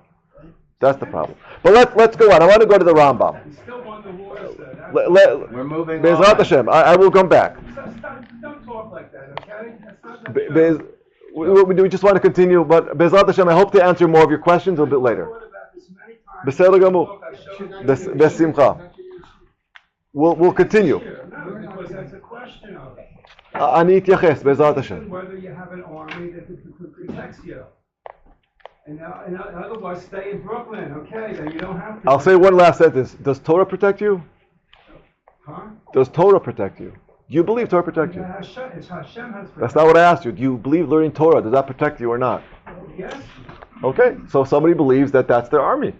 That's the problem. But let's go on. I want to go to the Rambam. You still won the war, sir. That's- We're moving Be'ezrat on. Hashem. I will come back. Stop, don't talk like that, okay? That's not Be- the Be'ez- we just want to continue, but Be'ezrat Hashem, I hope to answer more of your questions a little bit later. Beseder gamur. Besimcha. We'll continue. No, because that's a question of אני אתייחס, בעזרת השם. whether you have an army that protects you. And otherwise, stay in Brooklyn, okay? Then you don't have to. I'll say one last sentence. Does Torah protect you? Huh? Does Torah protect you? Do you believe Torah protects you? It's Hashem has That's not what I asked you. Do you believe learning Torah? Does that protect you or not? Yes, Okay, so somebody believes that that's their army.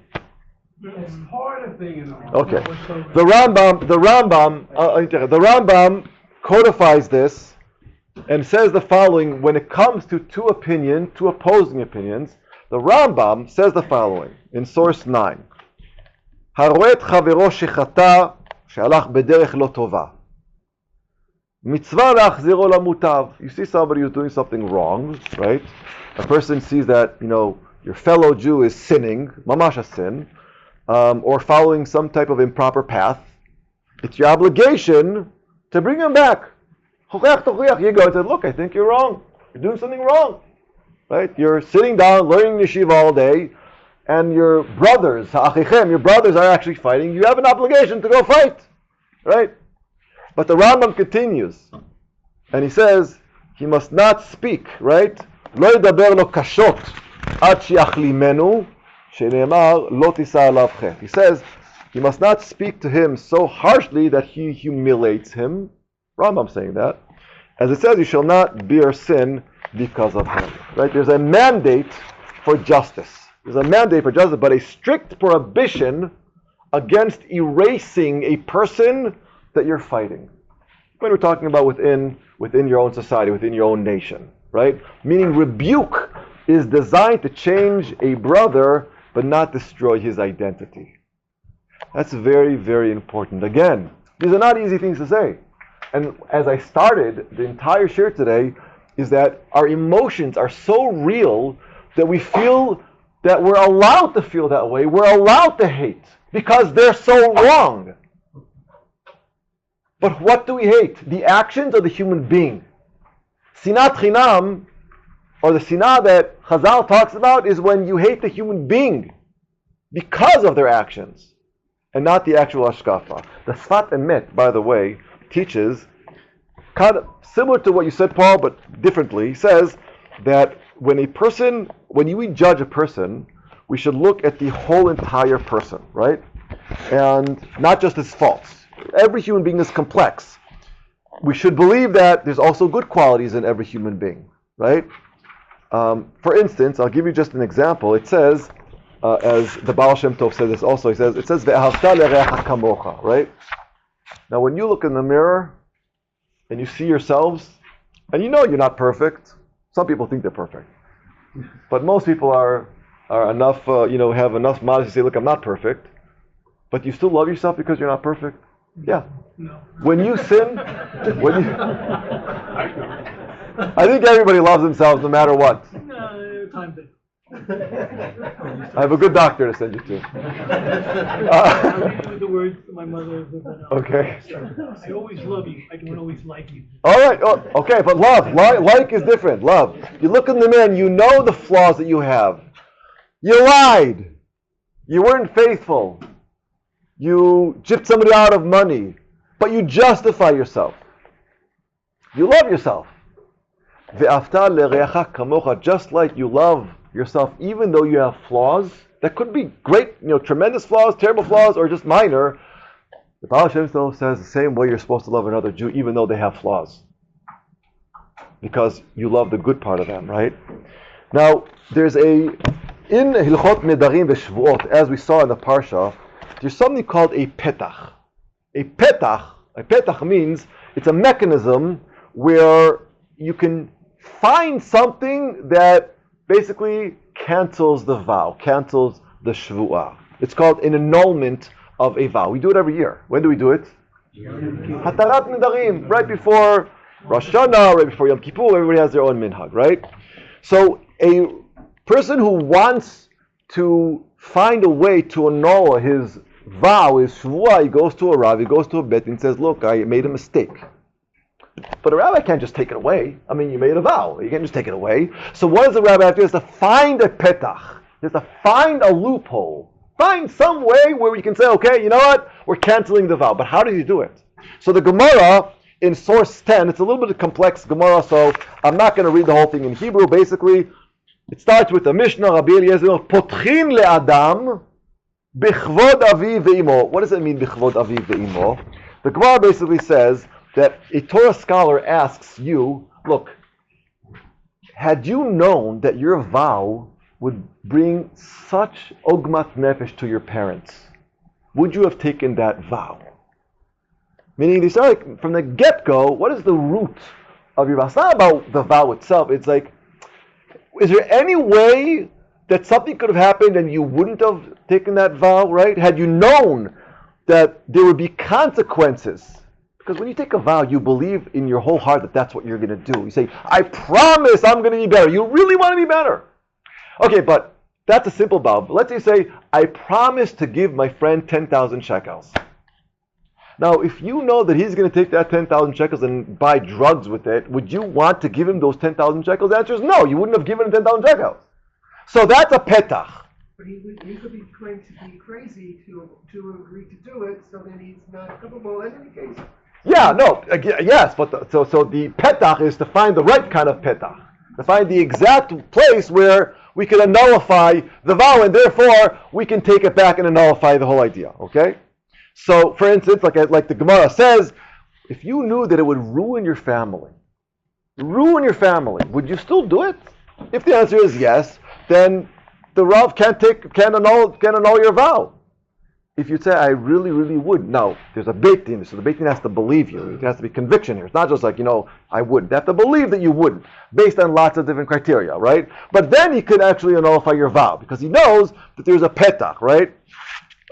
it's part of being an army. Okay. The Rambam codifies this and says the following when it comes to two opposing opinions. The Rambam says the following in source 9. הרואה את חברו שחטא שהלך בדרך לא טובה. מצווה להחזירו למוטב. You see somebody who's doing something wrong, right? A person sees that, your fellow Jew is sinning, mamash a sin, or following some type of improper path. It's your obligation to bring him back. You go and say, look, I think you're wrong. You're doing something wrong. Right? You're sitting down, learning yeshiva all day, and your brothers are actually fighting. You have an obligation to go fight. Right? But the Rambam continues, and he says, he must not speak, right? לא ידבר לו קשות עד שיחלימנו, שנאמר לא תישא עליו חטא. He says, he must not speak to him so harshly that he humiliates him. Rambam saying that. As it says, you shall not bear sin because of him. Right? There's a mandate for justice. There's a mandate for justice, but a strict prohibition against erasing a person that you're fighting. When we're talking about within your own society, within your own nation, right? Meaning rebuke is designed to change a brother, but not destroy his identity. That's very, very important. Again, these are not easy things to say. And as I started, the entire share today is that our emotions are so real that we feel that we're allowed to feel that way. We're allowed to hate because they're so wrong. But what do we hate? The actions or the human being? Sinat chinam, or the sinah that Chazal talks about, is when you hate the human being because of their actions and not the actual ashkafa. The Sfat Emet, by the way, teaches, kind of similar to what you said, Paul, but differently. He says that when we judge a person, we should look at the whole entire person, right? And not just his faults. Every human being is complex. We should believe that there's also good qualities in every human being, right? For instance, I'll give you just an example. It says as the Baal Shem Tov says this also. It says Ve'ahavta l'reacha kamocha, right? Now, when you look in the mirror and you see yourselves, and you know you're not perfect. Some people think they're perfect, but most people are enough, have enough modesty to say, "Look, I'm not perfect," but you still love yourself because you're not perfect. Yeah. No. When you sin, I think everybody loves themselves no matter what. No, time to. I have a good doctor to send you to. I'll leave you with the words that my mother said. Okay. I always love you. I don't always like you. All right. Oh, okay, but love, like is different. Love. You look in the mirror and you know the flaws that you have. You lied. You weren't faithful. You gypped somebody out of money, but you justify yourself. You love yourself. Ve'afta l'reacha kamocha, just like you love yourself, even though you have flaws that could be great, tremendous flaws, terrible flaws, or just minor. The Baal Shem Tov says the same way you're supposed to love another Jew, even though they have flaws, because you love the good part of them, right? Now, there's in Hilchot Nedarim v'Shvuot, as we saw in the parsha, there's something called a petach. A petach means it's a mechanism where you can find something that basically cancels the vow, cancels the shvuah. It's called an annulment of a vow. We do it every year. When do we do it? Hatarat Nedarim, right before Rosh Hashanah, right before Yom Kippur. Everybody has their own minhag, right? So a person who wants to find a way to annul his vow, his shvuah, he goes to a rav, he goes to a bet and says, "Look, I made a mistake." But a rabbi can't just take it away. I mean, you made a vow. You can't just take it away. So what does the rabbi have to do? He has to find a petach. He has to find a loophole. Find some way where we can say, okay, you know what? We're canceling the vow. But how does he do it? So the Gemara in source 10, it's a little bit of complex Gemara, so I'm not going to read the whole thing in Hebrew. Basically, it starts with the Mishnah, Rabbi Eliezer, Potchin le'adam b'chvod aviv ve'imo. What does it mean, b'chvod aviv ve'imo? The Gemara basically says that a Torah scholar asks you, look, had you known that your vow would bring such ogmat nefesh to your parents, would you have taken that vow? Meaning, they start like, from the get-go, what is the root of your vow? It's not about the vow itself. It's like, is there any way that something could have happened and you wouldn't have taken that vow, right? Had you known that there would be consequences. Because when you take a vow, you believe in your whole heart that that's what you're going to do. You say, I promise I'm going to be better. You really want to be better. Okay, but that's a simple vow. But let's say, I promise to give my friend 10,000 shekels. Now, if you know that he's going to take that 10,000 shekels and buy drugs with it, would you want to give him those 10,000 shekels? The answer is no. You wouldn't have given him 10,000 shekels. So that's a petach. But he could be claimed to be crazy to agree to do it, so then he's not culpable in any case. Yeah, no, yes, but so the petach is to find the right kind of petach, to find the exact place where we can nullify the vow, and therefore we can take it back and nullify the whole idea. Okay, so for instance, like the Gemara says, if you knew that it would ruin your family, would you still do it? If the answer is yes, then the Rav can't annul your vow. If you say, I really, really would. Now, there's a Beit Din, so the Beit Din has to believe you. It has to be conviction here. It's not just like, I wouldn't. They have to believe that you wouldn't, based on lots of different criteria, right? But then he could actually nullify your vow, because he knows that there's a petach, right?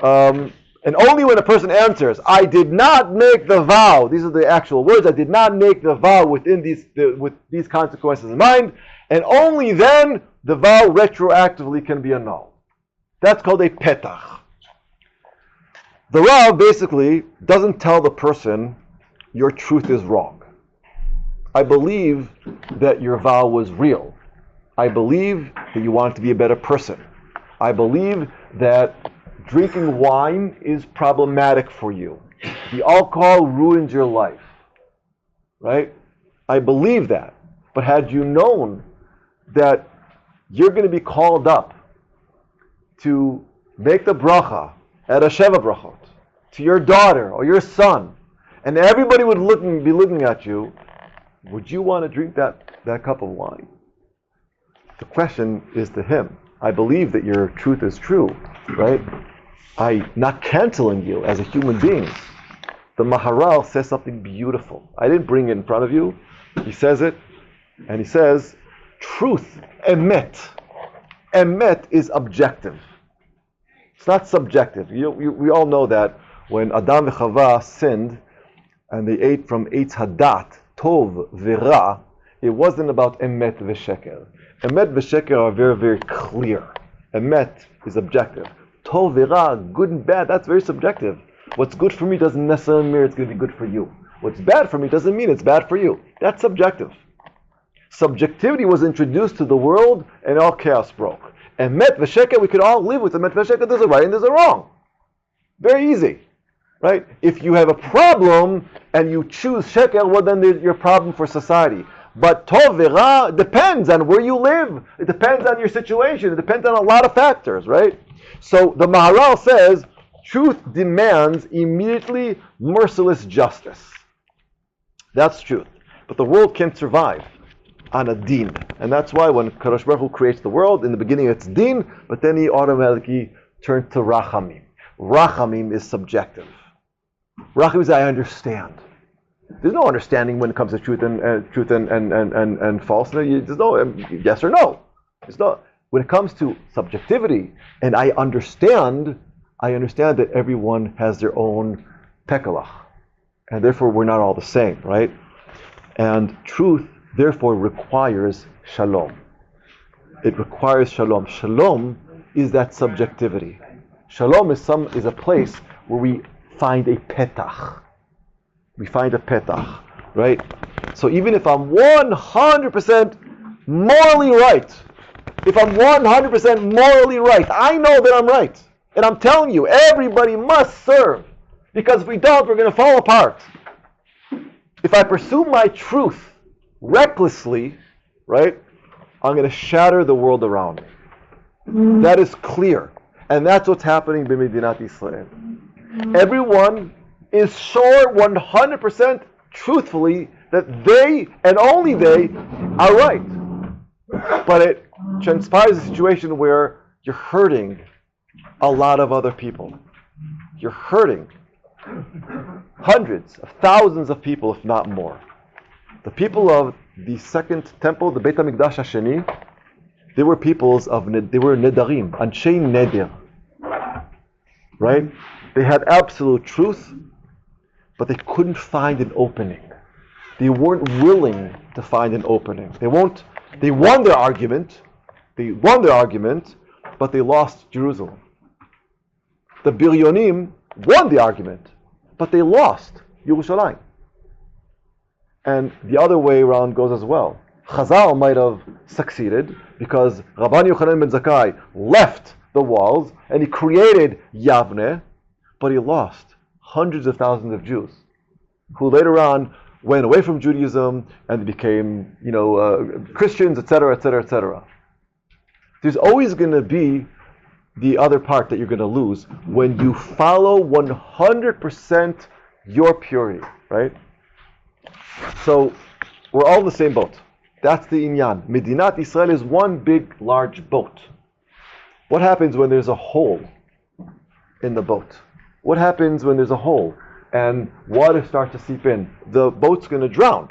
And only when a person answers, I did not make the vow, these are the actual words, I did not make the vow with these consequences in mind, and only then the vow retroactively can be annulled. That's called a petach. The Rav basically doesn't tell the person your truth is wrong. I believe that your vow was real. I believe that you want to be a better person. I believe that drinking wine is problematic for you. The alcohol ruins your life. Right? I believe that. But had you known that you're going to be called up to make the bracha at a Sheva brachot to your daughter or your son, and everybody would be looking at you, would you want to drink that cup of wine? The question is to him. I believe that your truth is true, right? I'm not canceling you as a human being. The Maharal says something beautiful. I didn't bring it in front of you. He says it, and he says, truth, emet. Emet is objective. It's not subjective. We all know that when Adam and Chava sinned, and they ate from Eitz Hadat, Tov V'Ra, it wasn't about Emet V'Sheker. Emet V'Sheker are very, very clear. Emet is objective. Tov V'Ra, good and bad, that's very subjective. What's good for me doesn't necessarily mean it's going to be good for you. What's bad for me doesn't mean it's bad for you. That's subjective. Subjectivity was introduced to the world and all chaos broke. Emet V'Sheker, we could all live with Emet V'Sheker, there's a right and there's a wrong. Very easy. Right? If you have a problem and you choose sheker, well then there's your problem for society. But tov v'ra depends on where you live. It depends on your situation. It depends on a lot of factors, right? So the Maharal says, truth demands immediately merciless justice. That's truth. But the world can't survive on a din. And that's why when Kadosh Baruch Hu creates the world, in the beginning it's din, but then he automatically turns to rachamim. Rachamim is subjective. Rachamim is I understand. There's no understanding when it comes to truth and false. There's no yes or no. It's not. When it comes to subjectivity, and I understand that everyone has their own pekalach, and therefore we're not all the same, right? And truth therefore requires shalom. It requires shalom. Shalom is that subjectivity. Shalom is a place where we find a petach. We find a petach, right? So even if I'm 100% morally right, I know that I'm right. And I'm telling you, everybody must serve. Because if we don't, we're going to fall apart. If I pursue my truth recklessly, right, I'm going to shatter the world around me. That is clear. And that's what's happening in Medinat Israel. Everyone is sure 100% truthfully that they and only they are right. But it transpires a situation where you're hurting a lot of other people. You're hurting hundreds of thousands of people, if not more. The people of the second temple, the Beit HaMikdash Hasheni, they were nedarim, anshay neder. Right? They had absolute truth, but they couldn't find an opening. They weren't willing to find an opening. They won their argument, but they lost Jerusalem. The Biryonim won the argument, but they lost Yerushalayim. And the other way around goes as well. Chazal might have succeeded because Rabban Yochanan ben Zakkai left the walls and he created Yavne, but he lost hundreds of thousands of Jews who later on went away from Judaism and became, Christians, etc., etc., etc. There's always going to be the other part that you're going to lose when you follow 100% your purity, right? So we're all in the same boat. That's the inyan. Medinat Israel is one big, large boat. What happens when there's a hole in the boat? What happens when there's a hole and water starts to seep in? The boat's going to drown.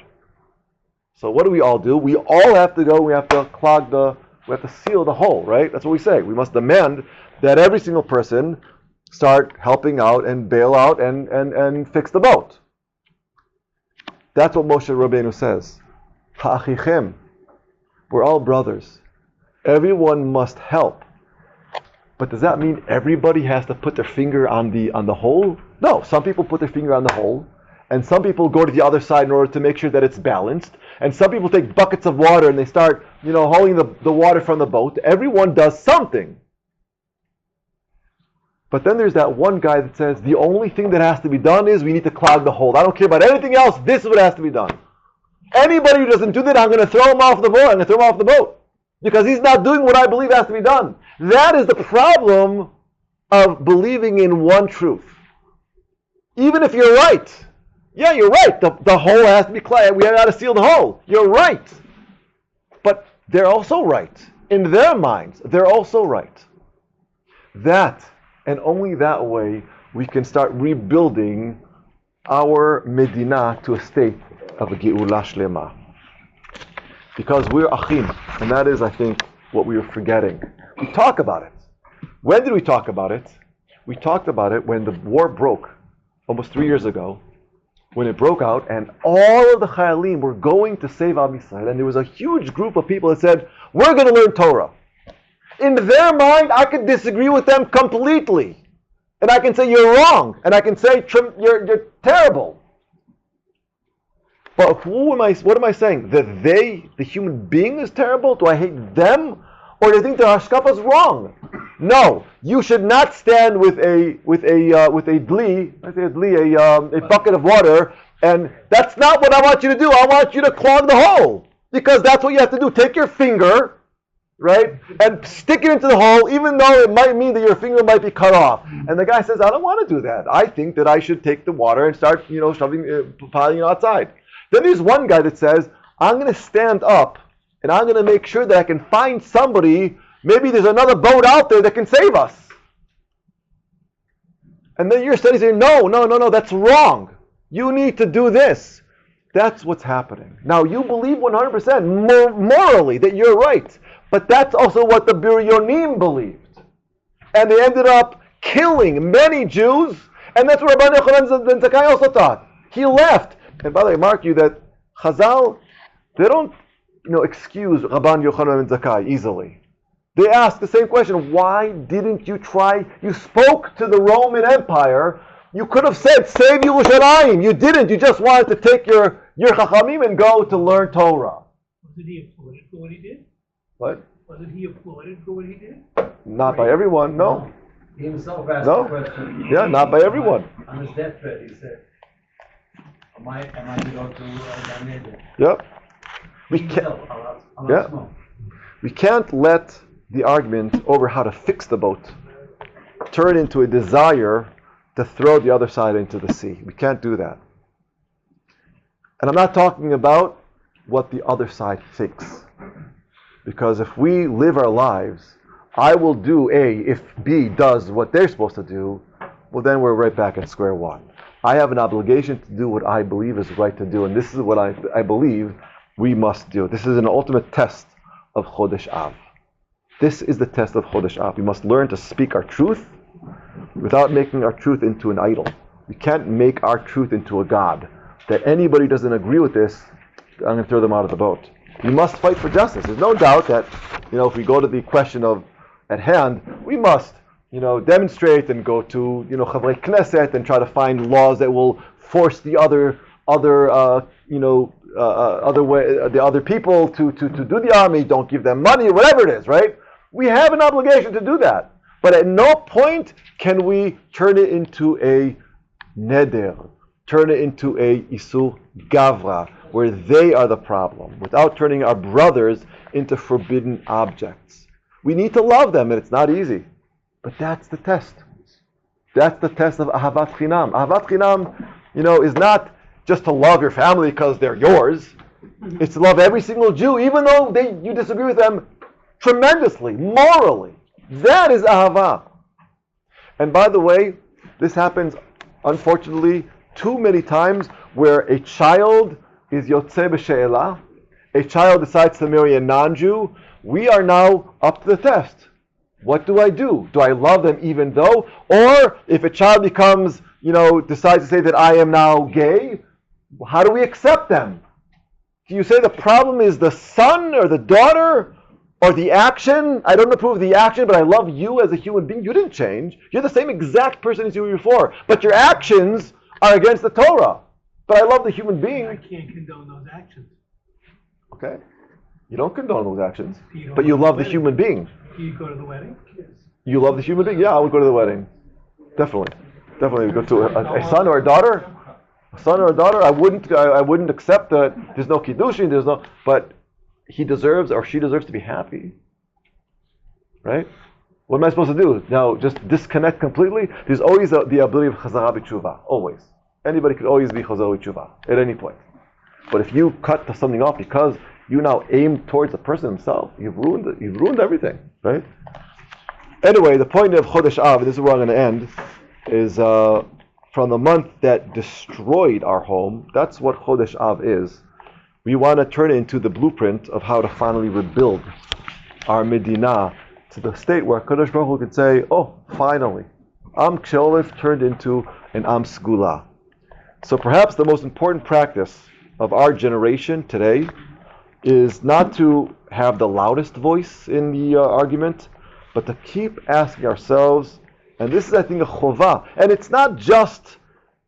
So what do we all do? We all have to go, we have to seal the hole, right? That's what we say. We must demand that every single person start helping out and bail out and fix the boat. That's what Moshe Rabbeinu says. Ha'achichem. We're all brothers. Everyone must help. But does that mean everybody has to put their finger on the hole? No. Some people put their finger on the hole, and some people go to the other side in order to make sure that it's balanced. And some people take buckets of water and they start, hauling the water from the boat. Everyone does something. But then there's that one guy that says, the only thing that has to be done is we need to clog the hole. I don't care about anything else. This is what has to be done. Anybody who doesn't do that, I'm going to throw him off the boat. I'm going to throw him off the boat. Because he's not doing what I believe has to be done. That is the problem of believing in one truth. Even if you're right. Yeah, you're right. The hole has to be clogged. We got to seal the hole. You're right. But they're also right. in their minds, they're also right. That, and only that way, we can start rebuilding our Medina to a state of a Geula Shlema. Because we're Achim, and that is, I think, what we were forgetting. We talk about it. When did we talk about it? We talked about it when the war broke, almost 3 years ago, when it broke out, and all of the Chayalim were going to save Am Yisrael, and there was a huge group of people that said, we're going to learn Torah. In their mind, I could disagree with them completely. And I can say, you're wrong. And I can say, you're terrible. But what am I saying? That the human being is terrible? Do I hate them? Or do you think the hashkafa is wrong? No, you should not stand with a bucket of water, and that's not what I want you to do. I want you to clog the hole, because that's what you have to do. Take your finger, right, and stick it into the hole, even though it might mean that your finger might be cut off. And the guy says, I don't want to do that. I think that I should take the water and start, piling it outside. Then there's one guy that says, I'm going to stand up and I'm going to make sure that I can find somebody. Maybe there's another boat out there that can save us. And then you're studying saying, no, that's wrong. You need to do this. That's what's happening. Now, you believe 100% morally that you're right. But that's also what the Biryonim believed. And they ended up killing many Jews. And that's what Rabban Yochanan ben Zakkai also taught. He left. And by the way, mark you that Chazal, they don't excuse Rabban Yochanan ben Zakkai easily. They ask the same question. Why didn't you try? You spoke to the Roman Empire. You could have said, save Yerushalayim. You didn't. You just wanted to take your Chachamim and go to learn Torah. Wasn't he applauded for what he did? What? Wasn't he applauded for what he did? Not by everyone, no. He himself asked the question. Yeah, not by everyone. On his deathbed, he said, Am I to go to Gan Eden? Yep. We can't let the argument over how to fix the boat turn into a desire to throw the other side into the sea. We can't do that. And I'm not talking about what the other side thinks. Because if we live our lives, I will do A if B does what they're supposed to do, well then we're right back at square one. I have an obligation to do what I believe is right to do, and this is what I believe we must do. This is an ultimate test of Chodesh Av. This is the test of Chodesh Av. We must learn to speak our truth without making our truth into an idol. We can't make our truth into a god. That anybody doesn't agree with this, I'm going to throw them out of the boat. We must fight for justice. There's no doubt that, if we go to the question of at hand, we must, demonstrate and go to, Chavrei Knesset and try to find laws that will force the other people to do the army. Don't give them money, whatever it is, right? We have an obligation to do that. But at no point can we turn it into a neder, turn it into a isur gavra, where they are the problem, without turning our brothers into forbidden objects. We need to love them, and it's not easy. But that's the test. That's the test of Ahavat Chinam. Ahavat Chinam, is not just to love your family because they're yours. It's to love every single Jew, even though you disagree with them tremendously, morally. That is Ahava. And by the way, this happens, unfortunately, too many times where a child is Yotzei B'She'elah, a child decides to marry a non-Jew. We are now up to the test. What do I do? Do I love them even though? Or if a child becomes, decides to say that I am now gay, how do we accept them? Do you say the problem is the son or the daughter or the action? I don't approve of the action, but I love you as a human being. You didn't change. You're the same exact person as you were before. But your actions are against the Torah. But I love the human being. I can't condone those actions. Okay. You don't condone those actions. But you love the human being. Do you go to the wedding? You love the human being? Yeah, I would go to the wedding. Definitely. Definitely go to a son or a daughter. A son or a daughter, I wouldn't accept that there's no kiddushin, but he deserves or she deserves to be happy. Right? What am I supposed to do? Now, just disconnect completely? There's always the ability of chazara b'tshuva. Always. Anybody could always be chazara b'tshuva at any point. But if you cut something off because you now aim towards the person himself, you've ruined everything, right? Anyway, the point of Chodesh Av, and this is where I'm going to end, is from the month that destroyed our home. That's what Chodesh Av is. We want to turn it into the blueprint of how to finally rebuild our Medina to the state where Kadosh Baruch Hu could say, oh, finally, Am Kshelef turned into an Am Segula. So perhaps the most important practice of our generation today is not to have the loudest voice in the argument, but to keep asking ourselves, and this is, I think, a chovah, and it's not just,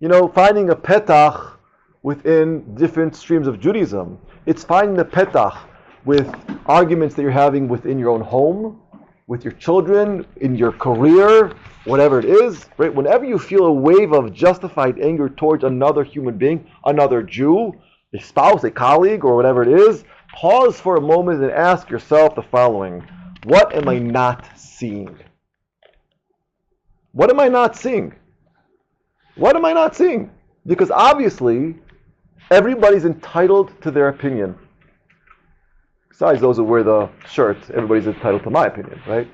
finding a petach within different streams of Judaism. It's finding the petach with arguments that you're having within your own home, with your children, in your career, whatever it is, right? Whenever you feel a wave of justified anger towards another human being, another Jew, a spouse, a colleague, or whatever it is, pause for a moment and ask yourself the following: what am I not seeing? What am I not seeing? What am I not seeing? Because obviously, everybody's entitled to their opinion. Besides those who wear the shirt, everybody's entitled to my opinion, right?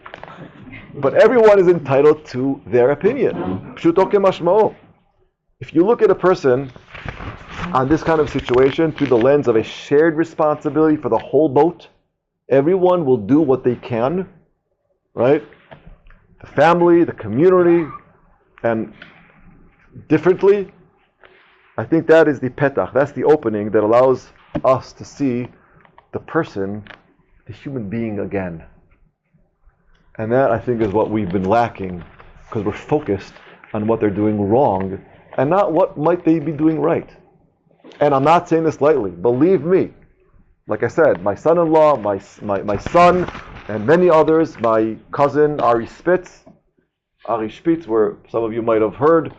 But everyone is entitled to their opinion. Pshuto kemashmo. If you look at a person on this kind of situation through the lens of a shared responsibility for the whole boat, everyone will do what they can, right? The family, the community, and differently. I think that is the petach, that's the opening that allows us to see the person, the human being again. And that, I think, is what we've been lacking, because we're focused on what they're doing wrong and not what might they be doing right. And I'm not saying this lightly. Believe me, like I said, my son-in-law, my son, and many others, my cousin Ari Spitz, where some of you might have heard,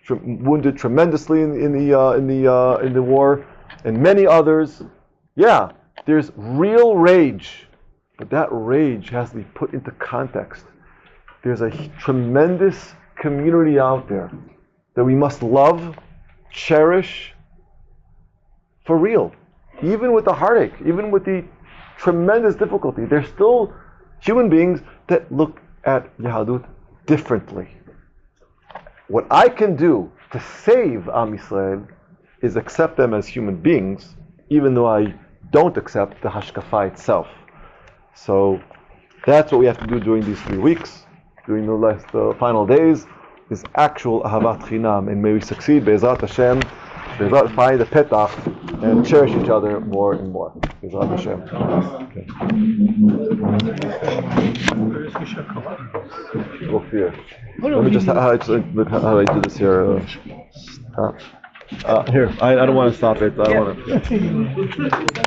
wounded tremendously in the war, and many others. Yeah, there's real rage, but that rage has to be put into context. There's a tremendous community out there that we must love, cherish, for real. Even with the heartache, even with the tremendous difficulty, there's still human beings that look at Yahadut differently. What I can do to save Am Yisrael is accept them as human beings, even though I don't accept the hashkafa itself. So that's what we have to do during these 3 weeks, during the final days, is actual ahavat chinam, and may we succeed, Be'ezrat Hashem, find the petach and cherish each other more and more. Be'ezrat Hashem. Okay. Let me just how I do this here. Here, I don't want to stop it. I don't want to.